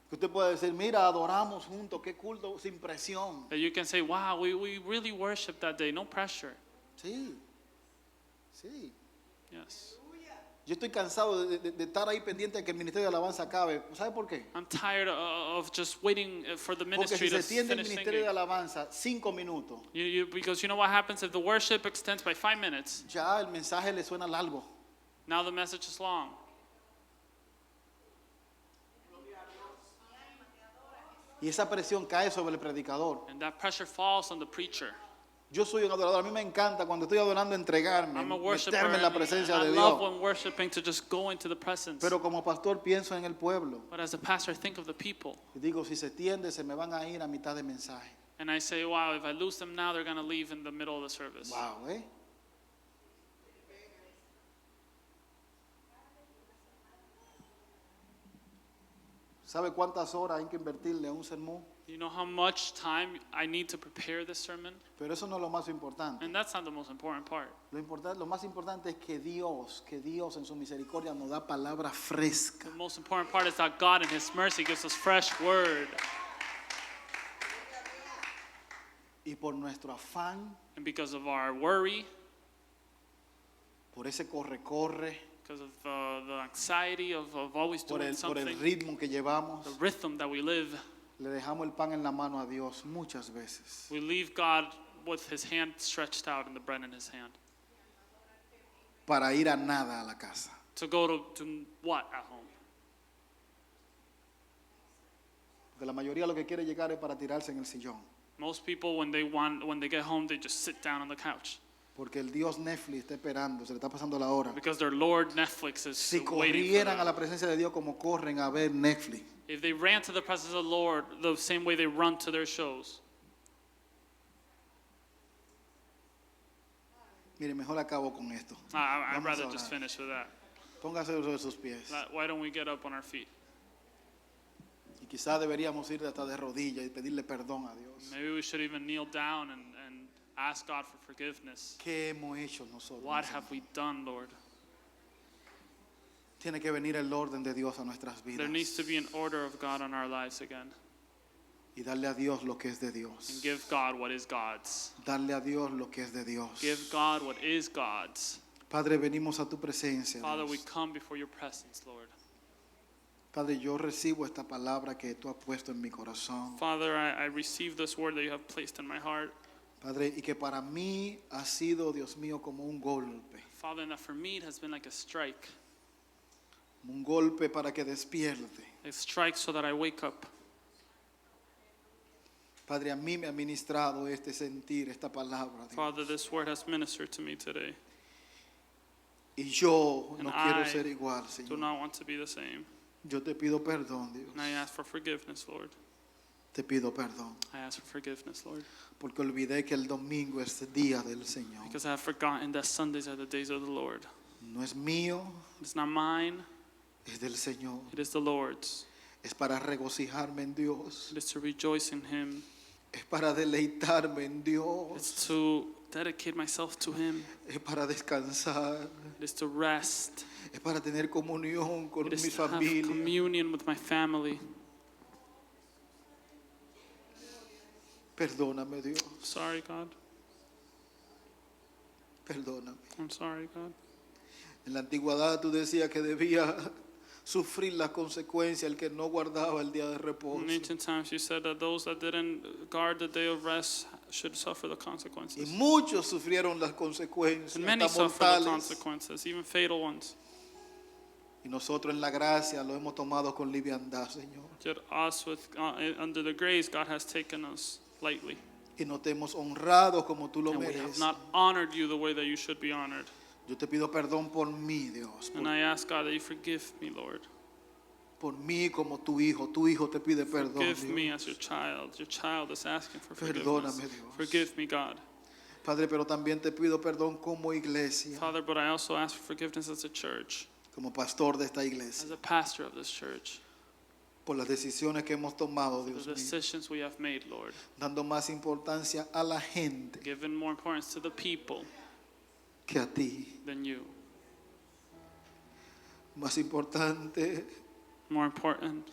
Que usted puede decir, mira, adoramos juntos, qué culto sin presión. That you can say, wow, we really worshiped that day, no pressure. Sí, sí. Yes. Yo estoy cansado de estar ahí pendiente de que el ministerio de alabanza acabe. ¿Sabe por qué? I'm tired of just waiting for the Porque ministry si se to extiende el finish ministerio de singing. alabanza 5 minutos, Because you know what happens if the worship extends by 5 minutes? ya el mensaje le suena largo. Now the message is long. Y esa presión cae sobre el predicador. And that pressure falls on the preacher. Yo soy un adorador. A mí me encanta cuando estoy adorando entregarme, I'm a worshiper, meterme en la and presencia I de love Dios. when worshiping to just go into the presence. Pero como pastor pienso en el pueblo. But as a pastor, I think of the people. Y digo, si se tiende, se me van a ir a mitad de mensaje. And I say, wow, if I lose them now, they're going to leave in the middle of the service. Wow, ¿eh? ¿Sabe cuántas horas hay que invertirle a un sermón? You know how much time I need to prepare this sermon? Pero eso no es lo más importante. And that's not the most important part. Lo más importante es que Dios en su misericordia nos da palabra fresca. The most important part is that God in His mercy gives us fresh word. Y por nuestro afán, And because of our worry, por ese corre, because of the anxiety of always por doing el something, ritmo que llevamos, the rhythm that we live, le dejamos el pan en la mano a Dios muchas veces. we leave God with His hand stretched out and the bread in His hand. Para ir a nada a la casa. To go to what at home? Porque la mayoría lo que quiere llegar es para tirarse en el sillón. Most people, when they get home, they just sit down on the couch Porque el Dios Netflix está esperando, se le está pasando la hora. because their Lord Netflix is Si waiting for corrieran a them. la presencia de Dios como corren a ver Netflix, If they ran to the presence of the Lord the same way they run to their shows, mire, mejor acabo con esto. I'd Vamos a rather orar. just finish with that. Póngase sobre sus pies. Why don't we get up on our feet? Y quizás deberíamos ir hasta de rodillas y pedirle perdón a Dios. Maybe we should even kneel down and ask God for forgiveness. ¿Qué hemos hecho nosotros? What have we done, Lord? Tiene que venir el orden de Dios a nuestras vidas. There needs to be an order of God on our lives again. Y darle a Dios lo que es de Dios. And give God what is God's. Darle a Dios lo que es de Dios. Give God what is God's. Padre, venimos a tu presencia. Father, Dios. we come before your presence, Lord. Padre, yo recibo esta palabra que tú has puesto en mi corazón. Father, I receive this word that you have placed in my heart. Padre, y que para mí ha sido, Dios mío, como un golpe. Father, and that for me it has been like a strike. Un golpe para que despierte. A strike so that I wake up. Padre, a mí me ha ministrado este sentir, esta palabra. Dios. Father, this word has ministered to me today. Y yo And no quiero I ser igual, Do Señor. not want to be the same. Yo te pido perdón, Dios. And I ask for forgiveness, Lord. Te pido perdón. I ask for forgiveness, Lord. Porque olvidé que el domingo es el día del Señor. Because I have forgotten that Sundays are the days of the Lord. No es mío, It's not mine, es del Señor. it is the Lord's. Es para regocijarme en Dios. It is to rejoice in Him. Es para deleitarme en Dios. It's to dedicate myself to Him. Es para descansar. It is to rest. Es para tener comunión con It is mi to have familia. communion with my family. Perdóname, Dios. Sorry, God. Perdóname. I'm sorry, God. En la antigüedad tú decías que debía sufrir las consecuencias el que no guardaba el día de reposo. In ancient times, you said that those that didn't guard the day of rest should suffer the Y consequences. muchos sufrieron las consecuencias, And many hasta suffer the mortales. consequences, even fatal ones. Y nosotros en la gracia lo hemos tomado con liviandad, Señor. Yet us, under the grace, God has taken us lightly. Y no te hemos honrado como tú lo And we have mereces. not honored you the way that you should be honored. Yo te pido perdón por mí, Dios. And I ask God that you forgive me, Lord. Por mí como tu hijo. Tu hijo te pide perdón, Forgive me Dios. as your child. Your child is asking for forgiveness. Perdóname, Dios. Forgive me, God. Padre, pero también te pido perdón como iglesia, Father, but I also ask for forgiveness as a church, como pastor de esta as iglesia, a pastor of this church, por las decisiones que hemos tomado, for Dios the mío, decisions we have made, Lord, dando más importancia a la gente giving more importance to the people que a ti. than you. Más importante More important,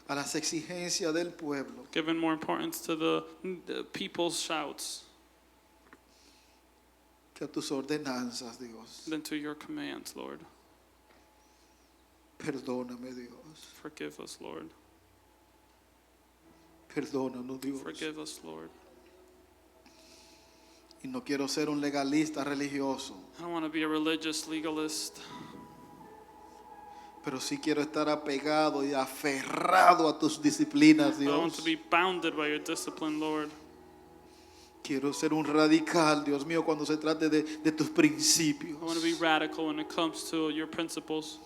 a las exigencias del pueblo giving more importance to the people's shouts que a tus ordenanzas, Dios. than to your commands, Lord. Perdóname, Dios. Forgive us, Lord. Perdónanos, Dios. Forgive us, Lord. Y no quiero ser un legalista religioso, I don't want to be a religious legalist, pero sí quiero estar apegado y aferrado a tus disciplinas, but I want Dios. to be bounded by your discipline, Lord. Quiero ser un radical, Dios mío, cuando se trate de tus principios. I want to be radical when it comes to your principles.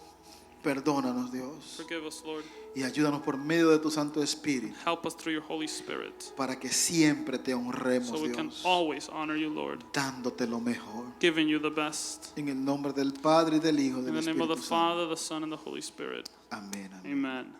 Perdónanos, Dios. Forgive us, Lord. Y ayúdanos por medio de tu Santo Espíritu Help us through your Holy Spirit para que siempre te honremos, so we can Dios, always honor you, Lord, dándote lo mejor. giving you the best. En el nombre del Padre y del Hijo y In del the name of the Espíritu Santo. Father, the Son, and the Holy Spirit. Amén. Amén. Amen.